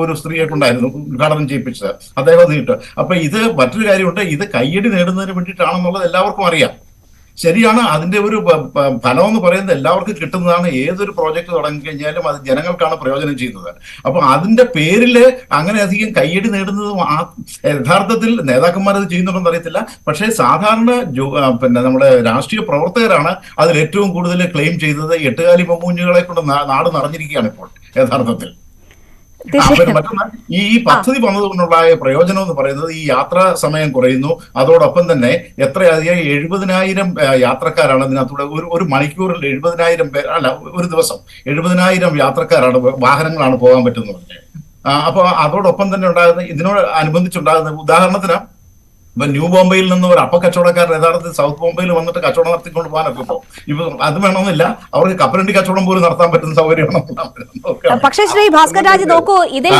ഒരു സ്ത്രീയെ കൊണ്ടായിരുന്നു ഉദ്ഘാടനം ചെയ്യിപ്പിച്ചത്, അദ്ദേഹം നീട്ട്. അപ്പൊ ഇത് മറ്റൊരു കാര്യമുണ്ട്, ഇത് കയ്യടി നേടുന്നതിന് വേണ്ടിയിട്ടാണെന്നുള്ളത് എല്ലാവർക്കും അറിയാം. ശരിയാണ്, അതിന്റെ ഒരു ഫലം എന്ന് പറയുന്നത് എല്ലാവർക്കും കിട്ടുന്നതാണ്. ഏതൊരു പ്രോജക്റ്റ് തുടങ്ങിക്കഴിഞ്ഞാലും അത് ജനങ്ങൾക്കാണ് പ്രയോജനം ചെയ്യുന്നത്. അപ്പൊ അതിന്റെ പേരിൽ അങ്ങനെ അധികം കയ്യടി നേടുന്നത് യഥാർത്ഥത്തിൽ നേതാക്കന്മാർ അത് ചെയ്യുന്നുണ്ടെന്ന് അറിയത്തില്ല. പക്ഷേ സാധാരണ നമ്മുടെ രാഷ്ട്രീയ പ്രവർത്തകരാണ് അതിൽ ഏറ്റവും കൂടുതൽ ക്ലെയിം ചെയ്തത്. എട്ടുകാലി മമ്മൂഞ്ഞുകളെ കൊണ്ട് നാട് നിറഞ്ഞിരിക്കുകയാണ് ഇപ്പോൾ യഥാർത്ഥത്തിൽ. മറ്റൊന്ന്, ഈ പദ്ധതി വന്നതുകൊണ്ടുള്ള പ്രയോജനം എന്ന് പറയുന്നത് ഈ യാത്രാ സമയം കുറയുന്നു. അതോടൊപ്പം തന്നെ എത്രയധികം 70,000 യാത്രക്കാരാണ് ഇതിനകത്തൂടെ ഒരു മണിക്കൂറിൽ 70,000 പേർ, അല്ല ഒരു ദിവസം 70,000 യാത്രക്കാരാണ്, വാഹനങ്ങളാണ് പോകാൻ പറ്റുന്നത്. അപ്പൊ അതോടൊപ്പം തന്നെ ഉണ്ടാകുന്ന ഇതിനോട് അനുബന്ധിച്ചുണ്ടാകുന്ന ഉദാഹരണത്തിന് ഇപ്പൊ ന്യൂ ബോംബെയിൽ നിന്ന് ഒരു അപ്പക്കച്ചവടക്കാരൻ യഥാർത്ഥത്തിൽ സൗത്ത് ബോംബെയിൽ വന്നിട്ട് കച്ചവടം നടത്തിക്കൊണ്ട് പോകാനൊക്കെ ഇപ്പൊ അത് വേണമെന്നില്ല, അവർക്ക് കപ്പലണ്ടി കച്ചവടം പോലും നടത്താൻ പറ്റുന്ന സൗകര്യമാണ്. പക്ഷേ ശ്രീ ഭാസ്കർ രാജ് നോക്കൂ, ഇതിൽ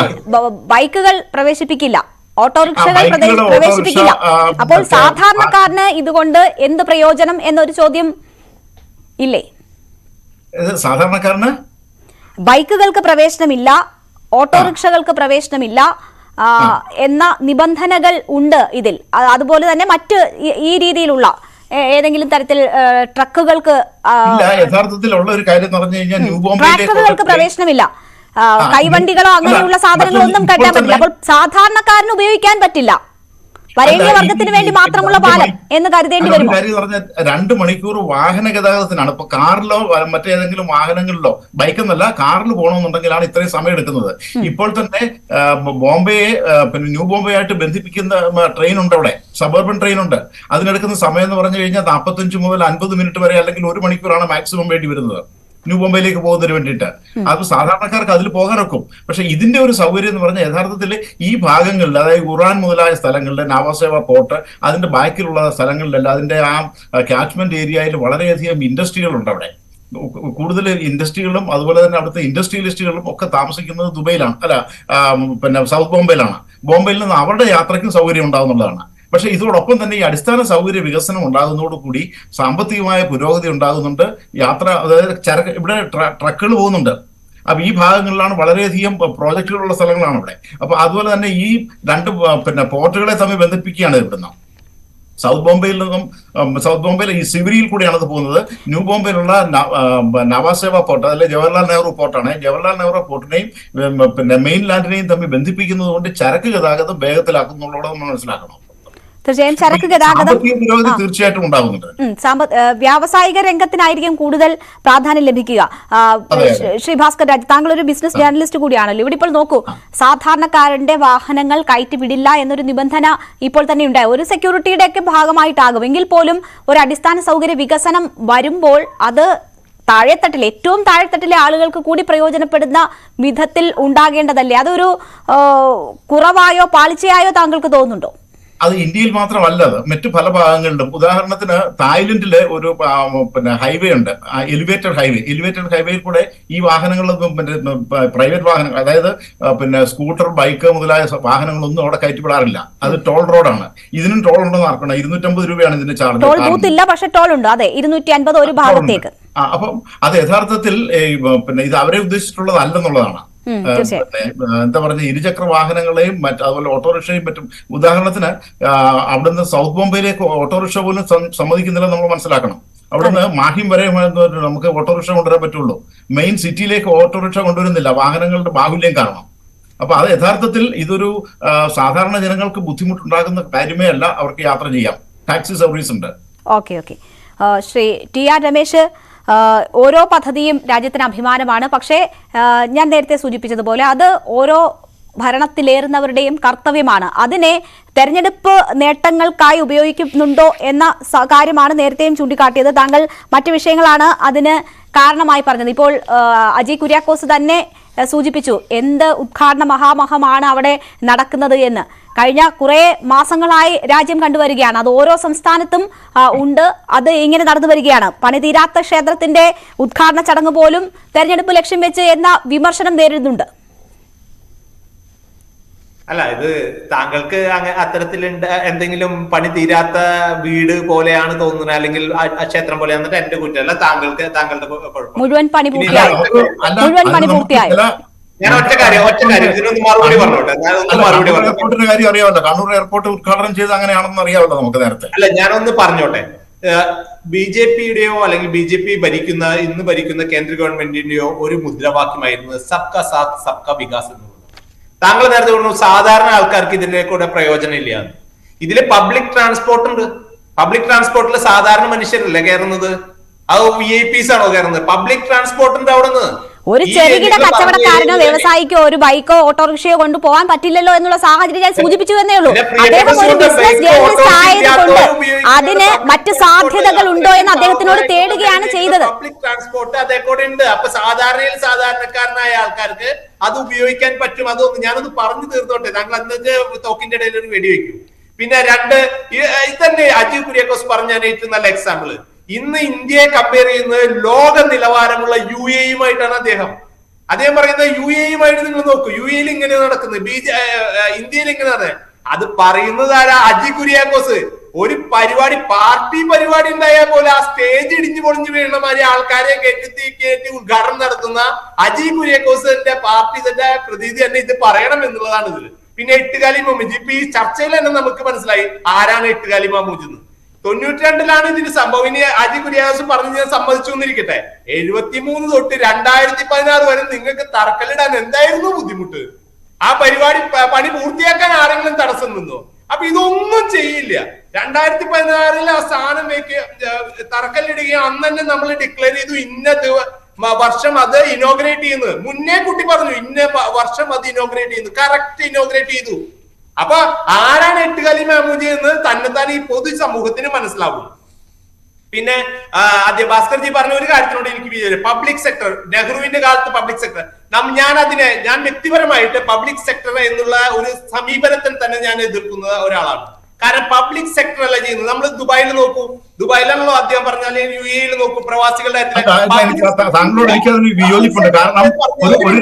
ബൈക്കുകൾ പ്രവേശിപ്പിക്കില്ല, ഓട്ടോറിക്ഷകൾ പ്രവേശിപ്പിക്കില്ല. അപ്പോൾ സാധാരണക്കാരന് ഇതുകൊണ്ട് എന്ത് പ്രയോജനം എന്നൊരു ചോദ്യം ഇല്ലേ? സാധാരണക്കാരന് ബൈക്കുകൾക്ക് പ്രവേശനമില്ല, ഓട്ടോറിക്ഷകൾക്ക് പ്രവേശനമില്ല എന്ന നിബന്ധനകൾ ഉണ്ട് ഇതിൽ. അതുപോലെ തന്നെ മറ്റ് ഈ രീതിയിലുള്ള ഏതെങ്കിലും തരത്തിൽ ട്രക്കുകൾക്ക് യഥാർത്ഥത്തിലുള്ള ഒരു കാര്യം എന്ന് പറഞ്ഞു കഴിഞ്ഞാൽ ട്രാക്ടറുകൾക്ക് പ്രവേശനമില്ല, കൈവണ്ടികളോ അങ്ങനെയുള്ള സാധനങ്ങളോ ഒന്നും കെട്ടാൻ പറ്റില്ല. അപ്പോൾ സാധാരണക്കാരന് ഉപയോഗിക്കാൻ പറ്റില്ല, വരേണ്യ വർഗത്തിന് വേണ്ടി മാത്രമുള്ള പാലം എന്ന് കരുതേണ്ടി വരും. 2 മണിക്കൂർ വാഹന ഗതാഗതത്തിനാണ്. ഇപ്പൊ കാറിലോ മറ്റേതെങ്കിലും വാഹനങ്ങളിലോ, ബൈക്കെന്നല്ല കാറിൽ പോകണമെന്നുണ്ടെങ്കിലാണ് ഇത്രയും സമയം എടുക്കുന്നത്. ഇപ്പോൾ തന്നെ ബോംബെയെ പിന്നെ ന്യൂ ബോംബെ ആയിട്ട് ബന്ധിപ്പിക്കുന്ന ട്രെയിൻ ഉണ്ട്, അവിടെ സബർബൻ ട്രെയിൻ ഉണ്ട്. അതിനെടുക്കുന്ന സമയം എന്ന് പറഞ്ഞു കഴിഞ്ഞാൽ 45 മുതൽ 50 മിനിറ്റ് വരെ, അല്ലെങ്കിൽ 1 മണിക്കൂറാണ് മാക്സിമം വേണ്ടി വരുന്നത് ന്യൂ ബോംബെയിലേക്ക് പോകുന്നതിന് വേണ്ടിയിട്ട്. അത് സാധാരണക്കാർക്ക് അതിൽ പോകാനൊക്കും. പക്ഷെ ഇതിന്റെ ഒരു സൗകര്യം എന്ന് പറഞ്ഞാൽ യഥാർത്ഥത്തിൽ ഈ ഭാഗങ്ങളിൽ, അതായത് ഉറാൻ മുതലായ സ്ഥലങ്ങളിൽ, നവാസേവ പോർട്ട്, അതിന്റെ ബാക്കിലുള്ള സ്ഥലങ്ങളിലെല്ലാം അതിന്റെ ആ ക്യാച്ച്മെന്റ് ഏരിയയിൽ വളരെയധികം ഇൻഡസ്ട്രികളുണ്ട്. അവിടെ കൂടുതൽ ഇൻഡസ്ട്രികളും അതുപോലെ തന്നെ അവിടുത്തെ ഇൻഡസ്ട്രിയലിസ്റ്റുകളും ഒക്കെ താമസിക്കുന്നത് ദുബൈയിലാണ്, അല്ല പിന്നെ സൗത്ത് ബോംബെയിലാണ്. ബോംബെയിൽ നിന്ന് അവരുടെ യാത്രയ്ക്കും സൗകര്യം ഉണ്ടാകുന്നുള്ളതാണ്. പക്ഷെ ഇതോടൊപ്പം തന്നെ ഈ അടിസ്ഥാന സൗകര്യ വികസനം ഉണ്ടാകുന്നതോടുകൂടി സാമ്പത്തികമായ പുരോഗതി ഉണ്ടാകുന്നുണ്ട്. യാത്ര, അതായത് ഇവിടെ ട്രക്കുകൾ പോകുന്നുണ്ട്. അപ്പൊ ഈ ഭാഗങ്ങളിലാണ് വളരെയധികം പ്രോജക്റ്റുകളുള്ള സ്ഥലങ്ങളാണ് ഇവിടെ. അപ്പൊ അതുപോലെ തന്നെ ഈ 2 പോർട്ടുകളെ തമ്മിൽ ബന്ധിപ്പിക്കുകയാണ് ഇവിടുന്ന്. സൗത്ത് ബോംബെയിൽ ഈ സിവരിയിൽ കൂടിയാണ് അത് പോകുന്നത്. ന്യൂ ബോംബെയിലുള്ള നവാസേവ പോർട്ട്, അതിലെ ജവഹർലാൽ നെഹ്റു പോർട്ടാണ്. ജവഹർലാൽ നെഹ്റു പോർട്ടിനെയും മെയിൻ ലാൻഡിനെയും തമ്മിൽ ബന്ധിപ്പിക്കുന്നത് കൊണ്ട് ചരക്ക് ഗതാഗതം വേഗത്തിലാക്കുന്നുള്ളത് നമ്മൾ മനസ്സിലാക്കണം. തീർച്ചയായും ചരക്ക് ഗതാഗതം തീർച്ചയായിട്ടും ഉണ്ടാകുന്നുണ്ട്. വ്യാവസായിക രംഗത്തിനായിരിക്കും കൂടുതൽ പ്രാധാന്യം ലഭിക്കുക. ശ്രീ ഭാസ്കർ രാജ്, താങ്കൾ ഒരു ബിസിനസ് ജേർണലിസ്റ്റ് കൂടിയാണല്ലോ. ഇവിടെ ഇപ്പോൾ നോക്കൂ, സാധാരണക്കാരന്റെ വാഹനങ്ങൾ കയറ്റിവിടില്ല എന്നൊരു നിബന്ധന ഇപ്പോൾ തന്നെ ഉണ്ടായി. ഒരു സെക്യൂരിറ്റിയുടെ ഒക്കെ ഭാഗമായിട്ടാകും എങ്കിൽ പോലും ഒരു അടിസ്ഥാന സൗകര്യ വികസനം വരുമ്പോൾ അത് താഴെത്തട്ടിലെ, ഏറ്റവും താഴെത്തട്ടിലെ ആളുകൾക്ക് കൂടി പ്രയോജനപ്പെടുന്ന വിധത്തിൽ ഉണ്ടാകേണ്ടതല്ലേ? അതൊരു കുറവായോ പാളിച്ചയായോ താങ്കൾക്ക് തോന്നുന്നുണ്ടോ? അത് ഇന്ത്യയിൽ മാത്രമല്ല, അത് മറ്റു പല ഭാഗങ്ങളിലും. ഉദാഹരണത്തിന് തായ്ലൻഡിലെ ഒരു ഹൈവേ ഉണ്ട്, എലിവേറ്റഡ് ഹൈവേയിൽ കൂടെ ഈ വാഹനങ്ങളൊന്നും പ്രൈവറ്റ് വാഹനങ്ങൾ, അതായത് സ്കൂട്ടർ, ബൈക്ക് മുതലായ വാഹനങ്ങളൊന്നും അവിടെ കയറ്റിവിടാറില്ല. അത് ടോൾ റോഡാണ്. ഇതിനും ടോൾ ഉണ്ടെന്ന് ഓർക്കണം. 250 രൂപയാണ് ഇതിന്റെ ചാർജ്. ടോൾ ബൂത്ത് ഇല്ല, പക്ഷേ ടോൾ ഉണ്ട്. അതെ, 250 ഒരു ഭാഗത്തേക്ക്. അപ്പം അത് യഥാർത്ഥത്തിൽ ഇത് അവരെ ഉദ്ദേശിച്ചിട്ടുള്ളതല്ലെന്നുള്ളതാണ്. എന്താ പറഞ്ഞ ഇരുചക്ര വാഹനങ്ങളെയും അതുപോലെ ഓട്ടോറിക്ഷയും മറ്റും. ഉദാഹരണത്തിന് അവിടുന്ന് സൗത്ത് ബോംബെയിലേക്ക് ഓട്ടോറിക്ഷ പോലും സമ്മതിക്കുന്നില്ല, നമ്മൾ മനസ്സിലാക്കണം. അവിടുന്ന് മാഹിം വരെ നമുക്ക് ഓട്ടോറിക്ഷ കൊണ്ടുവരാൻ പറ്റുള്ളൂ. മെയിൻ സിറ്റിയിലേക്ക് ഓട്ടോറിക്ഷ കൊണ്ടുവരുന്നില്ല, വാഹനങ്ങളുടെ ബാഹുല്യം കാരണം. അപ്പൊ അത് യഥാർത്ഥത്തിൽ ഇതൊരു സാധാരണ ജനങ്ങൾക്ക് ബുദ്ധിമുട്ടുണ്ടാകുന്ന കാര്യമേ അല്ല. അവർക്ക് യാത്ര ചെയ്യാം, ടാക്സി സർവീസ് ഉണ്ട്. ഓക്കെ. ശ്രീ ടി.ആർ. രമേശ്, ഓരോ പദ്ധതിയും രാജ്യത്തിന് അഭിമാനമാണ്. പക്ഷേ ഞാൻ നേരത്തെ സൂചിപ്പിച്ചതുപോലെ അത് ഓരോ ഭരണത്തിലേറുന്നവരുടെയും കർത്തവ്യമാണ്. അതിനെ തെരഞ്ഞെടുപ്പ് നേട്ടങ്ങൾക്കായി ഉപയോഗിക്കുന്നുണ്ടോ എന്ന കാര്യമാണ് നേരത്തെയും ചൂണ്ടിക്കാട്ടിയത്. താങ്കൾ മറ്റു വിഷയങ്ങളാണ് അതിന് കാരണമായി പറഞ്ഞത്. ഇപ്പോൾ അജയ് കുര്യാക്കോസ് തന്നെ സൂചിപ്പിച്ചു എന്ത് ഉദ്ഘാടന മഹാമഹമാണ് അവിടെ നടക്കുന്നത് എന്ന്. കഴിഞ്ഞ കുറെ മാസങ്ങളായി രാജ്യം കണ്ടുവരികയാണ്. അത് ഓരോ സംസ്ഥാനത്തും ഉണ്ട്. അത് ഇങ്ങനെ നടന്നു വരികയാണ്. പണിതീരാത്ത ക്ഷേത്രത്തിന്റെ ഉദ്ഘാടന ചടങ്ങ് പോലും തെരഞ്ഞെടുപ്പ് ലക്ഷ്യം വെച്ച് എന്ന വിമർശനം നേരിടുന്നുണ്ട്. അല്ല, ഇത് താങ്കൾക്ക് അത്തരത്തിലുണ്ട് എന്തെങ്കിലും പണി തീരാത്ത വീട് പോലെയാണ് തോന്നുന്നത്, അല്ലെങ്കിൽ ക്ഷേത്രം പോലെയാണെന്നിട്ട് എന്റെ കുറ്റമല്ല, താങ്കളുടെ മുഴുവൻ പണി പൂർത്തിയായി. ഞാൻ ഒറ്റ കാര്യം ഇതിനൊന്ന് മറുപടി പറഞ്ഞോട്ടെ. എയർപോർട്ടിന്റെ കാര്യം അറിയാമല്ലോ, കണ്ണൂർ എയർപോർട്ട് ഉദ്ഘാടനം ചെയ്ത് അങ്ങനെയാണെന്ന് അറിയാമല്ലോ നമുക്ക് നേരത്തെ. അല്ല, ഞാനൊന്ന് പറഞ്ഞോട്ടെ. BJP-യുടെയോ അല്ലെങ്കിൽ BJP ഇന്ന് ഭരിക്കുന്ന കേന്ദ്ര ഗവൺമെന്റിന്റെയോ ഒരു മുദ്രാവാക്യമായിരുന്നു സബ്കാ സാത്ത് സബ്കാ വികാസ് എന്നുള്ളത്. താങ്കൾ നേരത്തെ പറഞ്ഞു സാധാരണ ആൾക്കാർക്ക് ഇതിന്റെ കൂടെ പ്രയോജനം ഇല്ല. ഇതില് പബ്ലിക് ട്രാൻസ്പോർട്ട് ഉണ്ട്. പബ്ലിക് ട്രാൻസ്പോർട്ടിൽ സാധാരണ മനുഷ്യരല്ലേ കയറുന്നത്? അത് VIPs ആണോ കയറുന്നത്? പബ്ലിക് ട്രാൻസ്പോർട്ടുണ്ട് അവിടെ നിന്ന്. ഒരു ചെറുകിട കച്ചവടക്കാരനോ വ്യവസായിക്കോ ഒരു ബൈക്കോ ഓട്ടോറിക്ഷയോ കൊണ്ട് പോകാൻ പറ്റില്ലല്ലോ എന്നുള്ള സാഹചര്യം ഞാൻ സൂചിപ്പിച്ചു എന്നേ ഉള്ളൂ. അദ്ദേഹം ഒരു ബിസിനസ് ജേർണലിസ്റ്റ് ആയതുകൊണ്ട് അതിന് മറ്റ് സാധ്യതകൾ ഉണ്ടോ എന്ന് അദ്ദേഹത്തിനോട് തേടുകയാണ് ചെയ്തത്. പബ്ലിക് ട്രാൻസ്പോർട്ട് അതേക്കൂടെ ഉണ്ട്. അപ്പൊ സാധാരണക്കാരനായ ആൾക്കാർക്ക് അത് ഉപയോഗിക്കാൻ പറ്റും. അതൊന്ന് ഞാനൊന്ന് പറഞ്ഞു തീർത്തോട്ടെ. താങ്കൾ അന്നത്തെ തോക്കിന്റെ ഇടയിൽ ഒരു വെടിവെക്കും. പിന്നെ ഇതന്നെ അജി കുര്യാക്കോസ് പറഞ്ഞ ഏറ്റവും നല്ല എക്സാമ്പിള്. ഇന്ന് ഇന്ത്യയെ കമ്പയർ ചെയ്യുന്നത് ലോക നിലവാരമുള്ള UAE-യുമായിട്ടാണ് അദ്ദേഹം പറയുന്നത്. UAE-യുമായിട്ട് നിങ്ങൾ നോക്കൂ, UAE-യിൽ ഇങ്ങനെ നടക്കുന്നത്, ഇന്ത്യയിൽ ഇങ്ങനെയാണ്. അത് പറയുന്നത് ആരാ? അജി കുര്യാക്കോസ്. ഒരു പാർട്ടി പരിപാടി ഉണ്ടായാൽ പോലെ ആ സ്റ്റേജ് ഇടിഞ്ഞു പൊളിഞ്ഞു വീഴുന്ന മാതിരി ആൾക്കാരെ കയറ്റി ഉദ്ഘാടനം നടത്തുന്ന അജി കുര്യാക്കോസിന്റെ പാർട്ടിയുടെ പ്രതിനിധി തന്നെ ഇത് പറയണം എന്നുള്ളതാണ് ഇതിൽ. പിന്നെ എട്ടുകാലി മമ്മൂജ്. ഇപ്പൊ ഈ ചർച്ചയിൽ തന്നെ നമുക്ക് മനസ്സിലായി ആരാണ് എട്ടുകാലി മമ്മൂജ് എന്ന്. 92-ലാണ് ഇതിന് സംഭവം. ഇനി അജി കുര്യാക്കോസ് പറഞ്ഞ് ഞാൻ സമ്മതിച്ചു എന്നിരിക്കട്ടെ, 73 തൊട്ട് 2016 വരെ നിങ്ങൾക്ക് തറക്കല്ലിടാൻ എന്തായിരുന്നു ബുദ്ധിമുട്ട്? ആ പരിപാടി പണി പൂർത്തിയാക്കാൻ ആരെങ്കിലും തടസ്സം നിന്നോ? അപ്പൊ ഇതൊന്നും ചെയ്യില്ല. 2016 ആ സ്ഥാനം തറക്കല്ലിടുകയും അന്ന് തന്നെ നമ്മൾ ഡിക്ലെയർ ചെയ്തു ഇന്ന വർഷം അത് ഇനോഗ്രേറ്റ് ചെയ്യുന്നത്. മുന്നേ കുട്ടി പറഞ്ഞു ഇന്ന വർഷം അത് ഇനോഗ്രേറ്റ് ചെയ്യുന്നു. കറക്റ്റ് ഇനോഗ്രേറ്റ് ചെയ്തു. അപ്പൊ ആരാണ് എട്ടുകാലി മമ്മൂജി എന്ന് തന്നെത്താൻ ഈ പൊതു സമൂഹത്തിന് മനസ്സിലാവും. പിന്നെ ഭാസ്കർജി പറഞ്ഞ ഒരു കാര്യത്തിനോട് എനിക്ക് വിചാരിച്ചു, പബ്ലിക് സെക്ടർ, നെഹ്റുവിന്റെ കാലത്ത് പബ്ലിക് സെക്ടർ, ഞാൻ വ്യക്തിപരമായിട്ട് പബ്ലിക് സെക്ടർ എന്നുള്ള ഒരു സമീപനത്തിൽ തന്നെ ഞാൻ എതിർക്കുന്ന ഒരാളാണ്. കാരണം പബ്ലിക് സെക്ടർ അല്ല ചെയ്യുന്നത്. നമ്മൾ ദുബായിൽ നോക്കൂ, ദുബായിലാണല്ലോ അദ്ദേഹം പറഞ്ഞാൽ UAE-യിൽ നോക്കൂ, പ്രവാസികളുടെ താങ്കളോട് എനിക്ക് അതിന് വിയോജിപ്പുണ്ട്. കാരണം ഒരു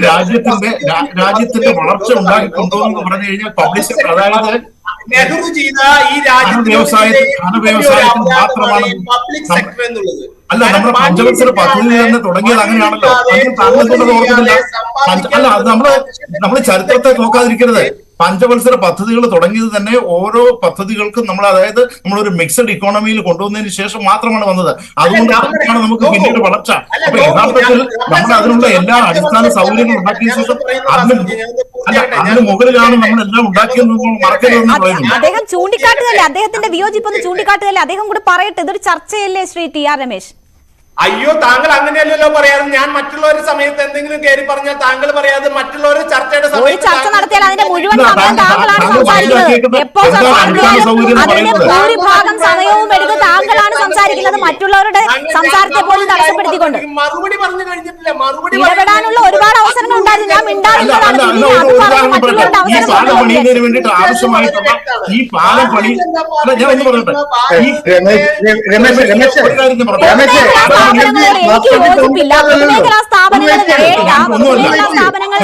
രാജ്യത്തിന്റെ വളർച്ച ഉണ്ടാക്കി കൊണ്ടുപോകുന്നു പറഞ്ഞു കഴിഞ്ഞാൽ പബ്ലിക് സെക്ടർ, അതായത് നെഹ്റു ചെയ്ത ഈ രാജ്യത്തിന് മാത്രമാണ് പബ്ലിക് സെക്ടർ എന്നുള്ളത്. അല്ല, നമ്മുടെ പഞ്ചവത്സര പദ്ധതി തന്നെ തുടങ്ങിയത് അങ്ങനെയാണല്ലോ. അല്ല, അത് നമ്മള് ചരിത്രത്തെ നോക്കാതിരിക്കരുത്. പഞ്ചവത്സര പദ്ധതികൾ തുടങ്ങിയത് തന്നെ ഓരോ പദ്ധതികൾക്കും അതായത് നമ്മളൊരു മിക്സഡ് ഇക്കോണമിയിൽ കൊണ്ടുവന്നതിന് ശേഷം മാത്രമാണ് വന്നത്. അതുകൊണ്ടാണ് നമുക്ക് പിന്നീട് വളർച്ച. അപ്പൊ യഥാർത്ഥത്തിൽ നമ്മൾ അതിനുള്ള എല്ലാ അടിസ്ഥാന സൗകര്യങ്ങളും ഉണ്ടാക്കിയ ശേഷം അതിന് മുകളിലാണ് നമ്മളെല്ലാം ഉണ്ടാക്കിയെന്ന് മറക്കരുതെന്ന് പറയുന്നു. അദ്ദേഹം ചൂണ്ടിക്കാട്ടുകയല്ലേ, അദ്ദേഹത്തിന്റെ വിയോജിപ്പൊന്ന് ചൂണ്ടിക്കാട്ടുകയല്ലേ, അദ്ദേഹം കൂടെ പറയട്ടെ. ഇതൊരു ചർച്ചയല്ലേ ശ്രീ TR രമേശ്? അയ്യോ, താങ്കൾ അങ്ങനെയല്ലല്ലോ പറയാറ്. ഞാൻ മറ്റുള്ളവരുടെ സമയത്ത് എന്തെങ്കിലും കയറി പറഞ്ഞാൽ താങ്കൾ പറയാതെ മറ്റുള്ളവർ ചർച്ചയുടെ സമയത്ത് ചർച്ച നടത്തിയാൽ അതിന്റെ മുഴുവൻ സമയം താങ്കളാണ് സംസാരിക്കുന്നത്. എപ്പോൾ അതിന്റെ ഭൂരിഭാഗം സമയവും എടുത്ത് താങ്കളാണ് സംസാരിക്കുന്നത്, മറ്റുള്ളവരുടെ സംസാരത്തെ പോലും തടസ്സപ്പെടുത്തിക്കൊണ്ട്. മറുപടി പറഞ്ഞു കഴിഞ്ഞിട്ടില്ല. മറുപടി ഇടപെടാനുള്ള ഒരുപാട് അവസരങ്ങൾ ഉണ്ടായിരുന്നു. ഞാൻ മിണ്ടാറുള്ളതാണ്. മറ്റുള്ളവരുടെ അവസരം വേണ്ടിയിട്ട് ആവശ്യമായിട്ടുള്ള ഈ പാലം പണി എനിക്ക് യോജിപ്പില്ല. പൊതുമേഖലാ സ്ഥാപനങ്ങൾ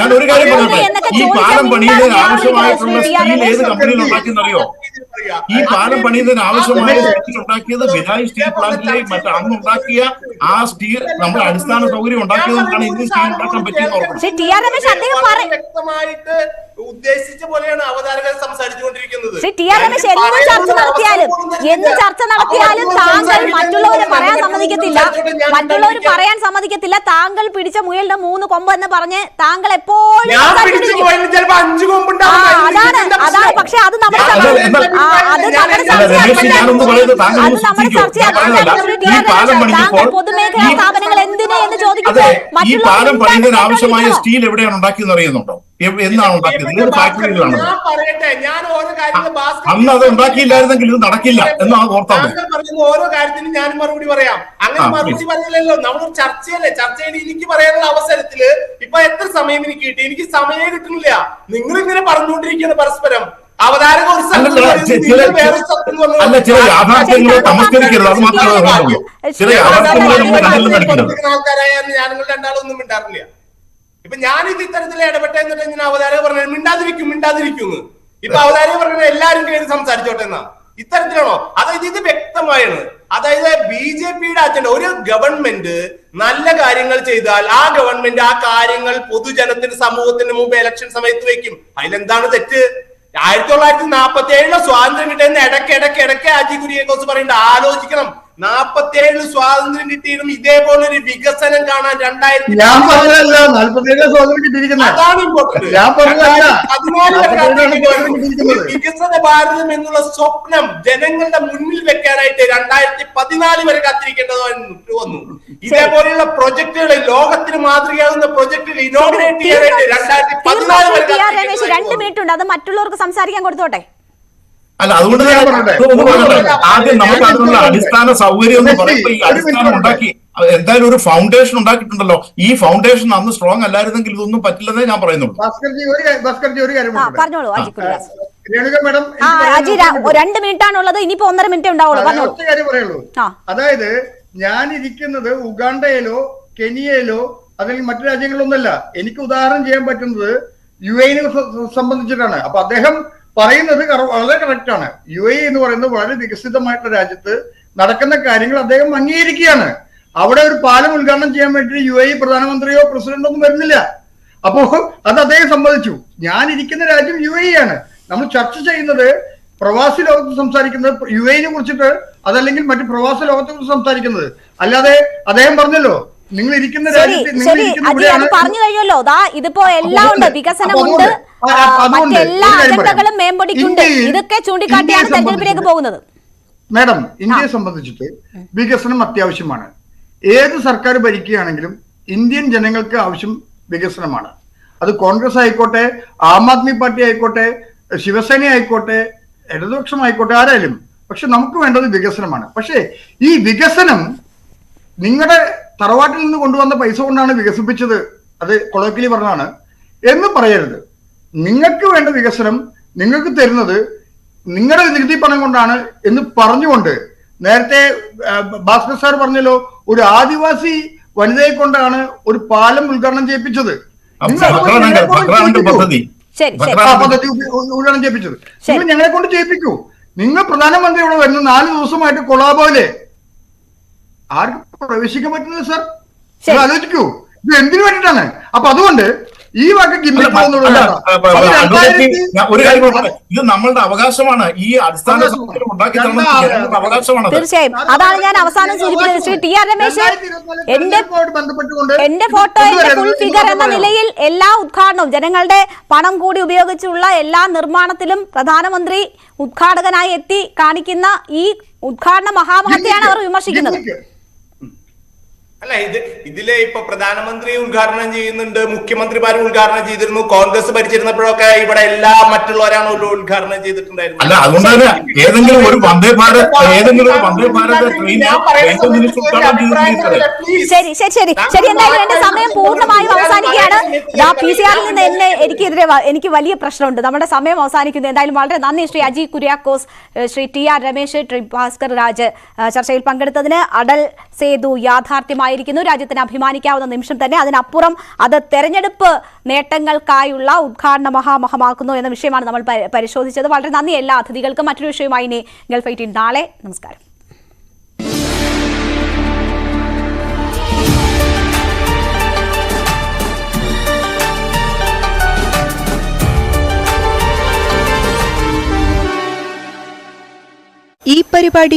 ഞാൻ ഒരു കാര്യം പറഞ്ഞോട്ടെ, ഈ പാലം പണിയുന്നതിന് ആവശ്യമായിട്ടുള്ള സ്റ്റീൽ ഏത് കമ്പനിയിൽ ഉണ്ടാക്കിയെന്നറിയോ? ഈ പാലം പണിയുന്നതിന് ആവശ്യമായ സ്റ്റീൽ ഉണ്ടാക്കിയത് ബിനായി സ്റ്റീൽ പ്ലാന്റിലെ അന്ന് ഉണ്ടാക്കിയ ആ സ്റ്റീൽ നമ്മുടെ അടിസ്ഥാന സൗകര്യം ഉണ്ടാക്കിയതുകൊണ്ടാണ് ഇന്ന് സ്റ്റീൽ ഉണ്ടാക്കാൻ പറ്റിയെന്ന് വ്യക്തമായിട്ട് ഉദ്ദേശിച്ച പോലെയാണ് അവതാരകർ സംസാരിച്ചുകൊണ്ടിരിക്കുന്നത്. എന്ത് ചർച്ച നടത്തിയാലും താങ്കൾ മറ്റുള്ളവരെ പറയാൻ സമ്മതിക്കത്തില്ല. താങ്കൾ പിടിച്ച മുയലിന്റെ 3 കൊമ്പ് എന്ന് പറഞ്ഞ് താങ്കൾ എപ്പോഴും അതാണ്. പക്ഷെ അത് നമ്മുടെ പൊതുമേഖലാ സ്ഥാപനങ്ങൾ എന്തിനാ എന്ന് ചോദിക്കുമ്പോൾ ഈ പാലം പണിയുന്നതിന് ആവശ്യമായ സ്റ്റീൽ എവിടെയാണ് ഉണ്ടാക്കിയെന്ന് അറിയുന്നുണ്ടോ? എന്നാണ് ഉണ്ടാക്കിയത്? ഏത് ഫാക്ടറിയിലാണ്? അന്ന് അത് ഉണ്ടാക്കിയില്ലായിരുന്നെങ്കിൽ ഇത് നടക്കില്ല എന്നാണ് ഓർത്താൽ ഓരോ കാര്യത്തിനും ഞാൻ മറുപടി പറയാം. അങ്ങനെ മറുപടി പറഞ്ഞില്ലല്ലോ. നമ്മളൊരു ചർച്ചയല്ലേ, ചർച്ചയിൽ എനിക്ക് പറയാനുള്ള അവസരത്തില് ഇപ്പൊ എത്ര സമയം എനിക്ക് കിട്ടി? എനിക്ക് സമയം കിട്ടുന്നില്ല. നിങ്ങൾ ഇങ്ങനെ പറഞ്ഞുകൊണ്ടിരിക്കുകയാണ് പരസ്പരം. അവതാരക ഒരു ചില യാഥാർത്ഥ്യങ്ങളെ തമസ്കരിക്കരുത്, അത് മാത്രമേ ചില യാഥാർത്ഥ്യങ്ങളെ നമ്മൾ ആൾക്കാരായാലും ഞാൻ നിങ്ങൾ രണ്ടാളൊന്നും ഉണ്ടാറില്ല. ഇപ്പൊ ഞാനിത് ഇത്തരത്തിൽ ഇടപെട്ടെന്നിട്ട് ഞാൻ അവതാരക പറഞ്ഞു മിണ്ടാതിരിക്കുന്നു. ഇപ്പൊ അവതാരക പറഞ്ഞ എല്ലാരും കയറി സംസാരിച്ചോട്ടെ എന്നാ. ഇത്തരത്തിലാണോ? അതായത് ഇത് വ്യക്തമായാണ്. അതായത് BJPയുടെ അജണ്ട, ഒരു ഗവൺമെന്റ് നല്ല കാര്യങ്ങൾ ചെയ്താൽ ആ ഗവൺമെന്റ് ആ കാര്യങ്ങൾ പൊതുജനത്തിന് സമൂഹത്തിന് മുമ്പ് ഇലക്ഷൻ സമയത്ത് വെക്കും. അതിലെന്താണ് തെറ്റ്? 1947 സ്വാതന്ത്ര്യം കിട്ടിയെന്ന് ഇടയ്ക്ക് അജി കുര്യാക്കോസ് പറയണ്ട. ആലോചിക്കണം. 47 സ്വാതന്ത്ര്യം കിട്ടിയിട്ടും ഇതേപോലെ ഒരു വികസനം കാണാൻ 2014 വികസന ഭാരതം എന്നുള്ള സ്വപ്നം ജനങ്ങളുടെ മുന്നിൽ വെക്കാനായിട്ട് 2014 വരെ കാത്തിരിക്കേണ്ടത് വന്നു. ഇതേപോലെയുള്ള പ്രൊജക്ടുകൾ, ലോകത്തിന് മാതൃകയാകുന്ന പ്രൊജക്ടുകൾ ഇനോഗ്രേറ്റ് ചെയ്യാനായിട്ട് 2014 വരെ 2 മിനിറ്റ് ഉണ്ട്. അത് മറ്റുള്ളവർക്ക് സംസാരിക്കാൻ കൊടുത്തോട്ടെ. അല്ല, അതുകൊണ്ട് ആദ്യം നമുക്ക് അതിനുള്ള അടിസ്ഥാന സൗകര്യം എന്ന് പറയുമ്പോൾ ഈ അടിസ്ഥാനം ഉണ്ടാക്കി എന്തായാലും ഒരു ഫൗണ്ടേഷൻ ഉണ്ടാക്കിയിട്ടുണ്ടല്ലോ. ഈ ഫൗണ്ടേഷൻ അന്ന് സ്ട്രോങ് അല്ലായിരുന്നെങ്കിൽ ഇതൊന്നും പറ്റില്ലെന്നേ ഞാൻ പറയുന്നുള്ളൂ. ഭാസ്കർജി ഒരു കാര്യം പറഞ്ഞോളൂ അജി കുര്യാക്കോസ്. രേണുക മാഡം, അജി 2 മിനിറ്റ് ആണുള്ളത്. ഇനിയിപ്പോ 1.5 മിനിറ്റ് ഉണ്ടാവുള്ളൂ. ഒറ്റ കാര്യം പറയുള്ളൂ. അതായത് ഞാൻ ഇരിക്കുന്നത് ഉഗാണ്ടയിലോ കെനിയയിലോ അല്ലെങ്കിൽ മറ്റു രാജ്യങ്ങളിലൊന്നല്ല. എനിക്ക് ഉദാഹരണം ചെയ്യാൻ പറ്റുന്നത് UAE സംബന്ധിച്ചിട്ടാണ്. അപ്പൊ അദ്ദേഹം പറയുന്നത് വളരെ കറക്റ്റ് ആണ്. UAE എന്ന് പറയുന്നത് വളരെ വികസിതമായിട്ടുള്ള രാജ്യത്ത് നടക്കുന്ന കാര്യങ്ങൾ അദ്ദേഹം അംഗീകരിക്കുകയാണ്. അവിടെ ഒരു പാലം ഉദ്ഘാടനം ചെയ്യാൻ വേണ്ടി UAE പ്രധാനമന്ത്രിയോ പ്രസിഡന്റോ ഒന്നും വരുന്നില്ല. അപ്പോ അത് അദ്ദേഹം സമ്മതിച്ചു. ഞാൻ ഇരിക്കുന്ന രാജ്യം UAE ആണ്. നമ്മൾ ചർച്ച ചെയ്യുന്നത് പ്രവാസി ലോകത്ത് സംസാരിക്കുന്നത് UAE കുറിച്ചിട്ട്, അതല്ലെങ്കിൽ മറ്റു പ്രവാസ ലോകത്തെ കുറിച്ച് സംസാരിക്കുന്നത്. അല്ലാതെ അദ്ദേഹം പറഞ്ഞല്ലോ നിങ്ങൾ ഇരിക്കുന്ന രാജ്യത്ത് പറഞ്ഞു കഴിഞ്ഞല്ലോ. ഇതിപ്പോ എല്ലാം ഉണ്ട്, വികസനമുണ്ട്, മറ്റെല്ലാ അജണ്ടകളും മേമ്പൊടിക്കുണ്ട്. ഇതൊക്കെ ചൂണ്ടിക്കാട്ടിയാണ് തെരഞ്ഞെടുപ്പിലേക്ക് പോകുന്നത്. മാഡം, ഇന്ത്യയെ സംബന്ധിച്ചിട്ട് വികസനം അത്യാവശ്യമാണ്. ഏത് സർക്കാർ ഭരിക്കുകയാണെങ്കിലും ഇന്ത്യൻ ജനങ്ങൾക്ക് ആവശ്യം വികസനമാണ്. അത് കോൺഗ്രസ് ആയിക്കോട്ടെ, ആം ആദ്മി പാർട്ടി ആയിക്കോട്ടെ, ശിവസേന ആയിക്കോട്ടെ, ഇടതുപക്ഷമായിക്കോട്ടെ, ആരായാലും. പക്ഷെ നമുക്ക് വേണ്ടത് വികസനമാണ്. പക്ഷേ ഈ വികസനം നിങ്ങളുടെ തറവാട്ടിൽ നിന്ന് കൊണ്ടുവന്ന പൈസ കൊണ്ടാണ് വികസിപ്പിച്ചത്, അത് കൊളോക്കിലി പറഞ്ഞാണ് എന്ന് പറയരുത്. നിങ്ങൾക്ക് വേണ്ട വികസനം നിങ്ങൾക്ക് തരുന്നത് നിങ്ങളുടെ നികുതി പണം കൊണ്ടാണ് എന്ന് പറഞ്ഞുകൊണ്ട്, നേരത്തെ ഭാസ്കർ സാർ പറഞ്ഞല്ലോ, ഒരു ആദിവാസി വനിതയെ കൊണ്ടാണ് ഒരു പാലം ഉദ്ഘാടനം ചെയ്യിപ്പിച്ചത്. പദ്ധതി ഉദ്ഘാടനം ചെയ്യിപ്പിച്ചത് നിങ്ങൾ ഞങ്ങളെ കൊണ്ട് ചെയ്യിപ്പിക്കൂ. നിങ്ങൾ പ്രധാനമന്ത്രി ഇവിടെ വരുന്ന 4 ദിവസമായിട്ട് കൊളാബോയിലെ ആർക്കും പ്രവേശിക്കാൻ പറ്റുന്നില്ല സാർ. ആലോചിക്കൂ, ഇത് എന്തിനു വേണ്ടിയിട്ടാണ്? അപ്പൊ അതുകൊണ്ട് ഈ വാക്ക് ഒരു കാര്യം, ഇത് നമ്മളുടെ അവകാശമാണ്. ഈ അടിസ്ഥാന ഉണ്ടാക്കി അവകാശമാണ്. തീർച്ചയായും അതാണ് ഞാൻ അവസാനം സൂചിപ്പിച്ചത്. ശ്രീ TR രമേശ്, എന്റെ ഫോട്ടോ, എന്റെ ഫുൾ ഫിഗർ എന്ന നിലയിൽ എല്ലാ ഉദ്ഘാടനവും ജനങ്ങളുടെ പണം കൂടി ഉപയോഗിച്ചുള്ള എല്ലാ നിർമ്മാണത്തിലും പ്രധാനമന്ത്രി ഉദ്ഘാടകനായി എത്തി കാണിക്കുന്ന ഈ ഉദ്ഘാടന മഹാമഹത്തെയാണ് അവർ വിമർശിക്കുന്നത്. അല്ല, ഇതിലെ ഇപ്പൊ പ്രധാനമന്ത്രി ഉദ്ഘാടനം ചെയ്യുന്നുണ്ട്, മുഖ്യമന്ത്രിമാരും ഉദ്ഘാടനം ചെയ്തിരുന്നു. കോൺഗ്രസ് ഭരിച്ചിരുന്നപ്പോഴൊക്കെ ഇവിടെ എല്ലാ മറ്റുള്ളവരാണ് ഉദ്ഘാടനം ചെയ്തിട്ടുണ്ടായിരുന്നത്. അല്ല, അതുകൊണ്ട് തന്നെ ഏതെങ്കിലും ഒരു വന്ദേ ഭാരത് ശരി ശരി ശരി ശരി എന്തായാലും എന്റെ സമയം പൂർണ്ണമായും അവസാനിക്കുകയാണ്. PCR നിന്ന് എനിക്ക് വലിയ പ്രശ്നമുണ്ട്. നമ്മുടെ സമയം അവസാനിക്കുന്നു. എന്തായാലും വളരെ നന്ദി ശ്രീ അജി കുര്യാക്കോസ്, ശ്രീ TR രമേശ്, ശ്രീ ഭാസ്കർ രാജ് ചർച്ചയിൽ പങ്കെടുത്തതിന്. അടൽ സേതു യാഥാർത്ഥ്യമായിരിക്കുന്നു. രാജ്യത്തിന് അഭിമാനിക്കാവുന്ന നിമിഷം തന്നെ. അതിനപ്പുറം അത് തെരഞ്ഞെടുപ്പ് നേട്ടങ്ങൾക്കായുള്ള ഉദ്ഘാടന മഹാമഹമാക്കുന്നു എന്ന വിഷയമാണ് നമ്മൾ പരിശോധിച്ചത്. വളരെ നന്ദി എല്ലാ അതിഥികൾക്കും. മറ്റൊരു വിഷയമായി ഇനി ഗൾഫ് 18 നാളെ. നമസ്കാരം. ഈ പരിപാടി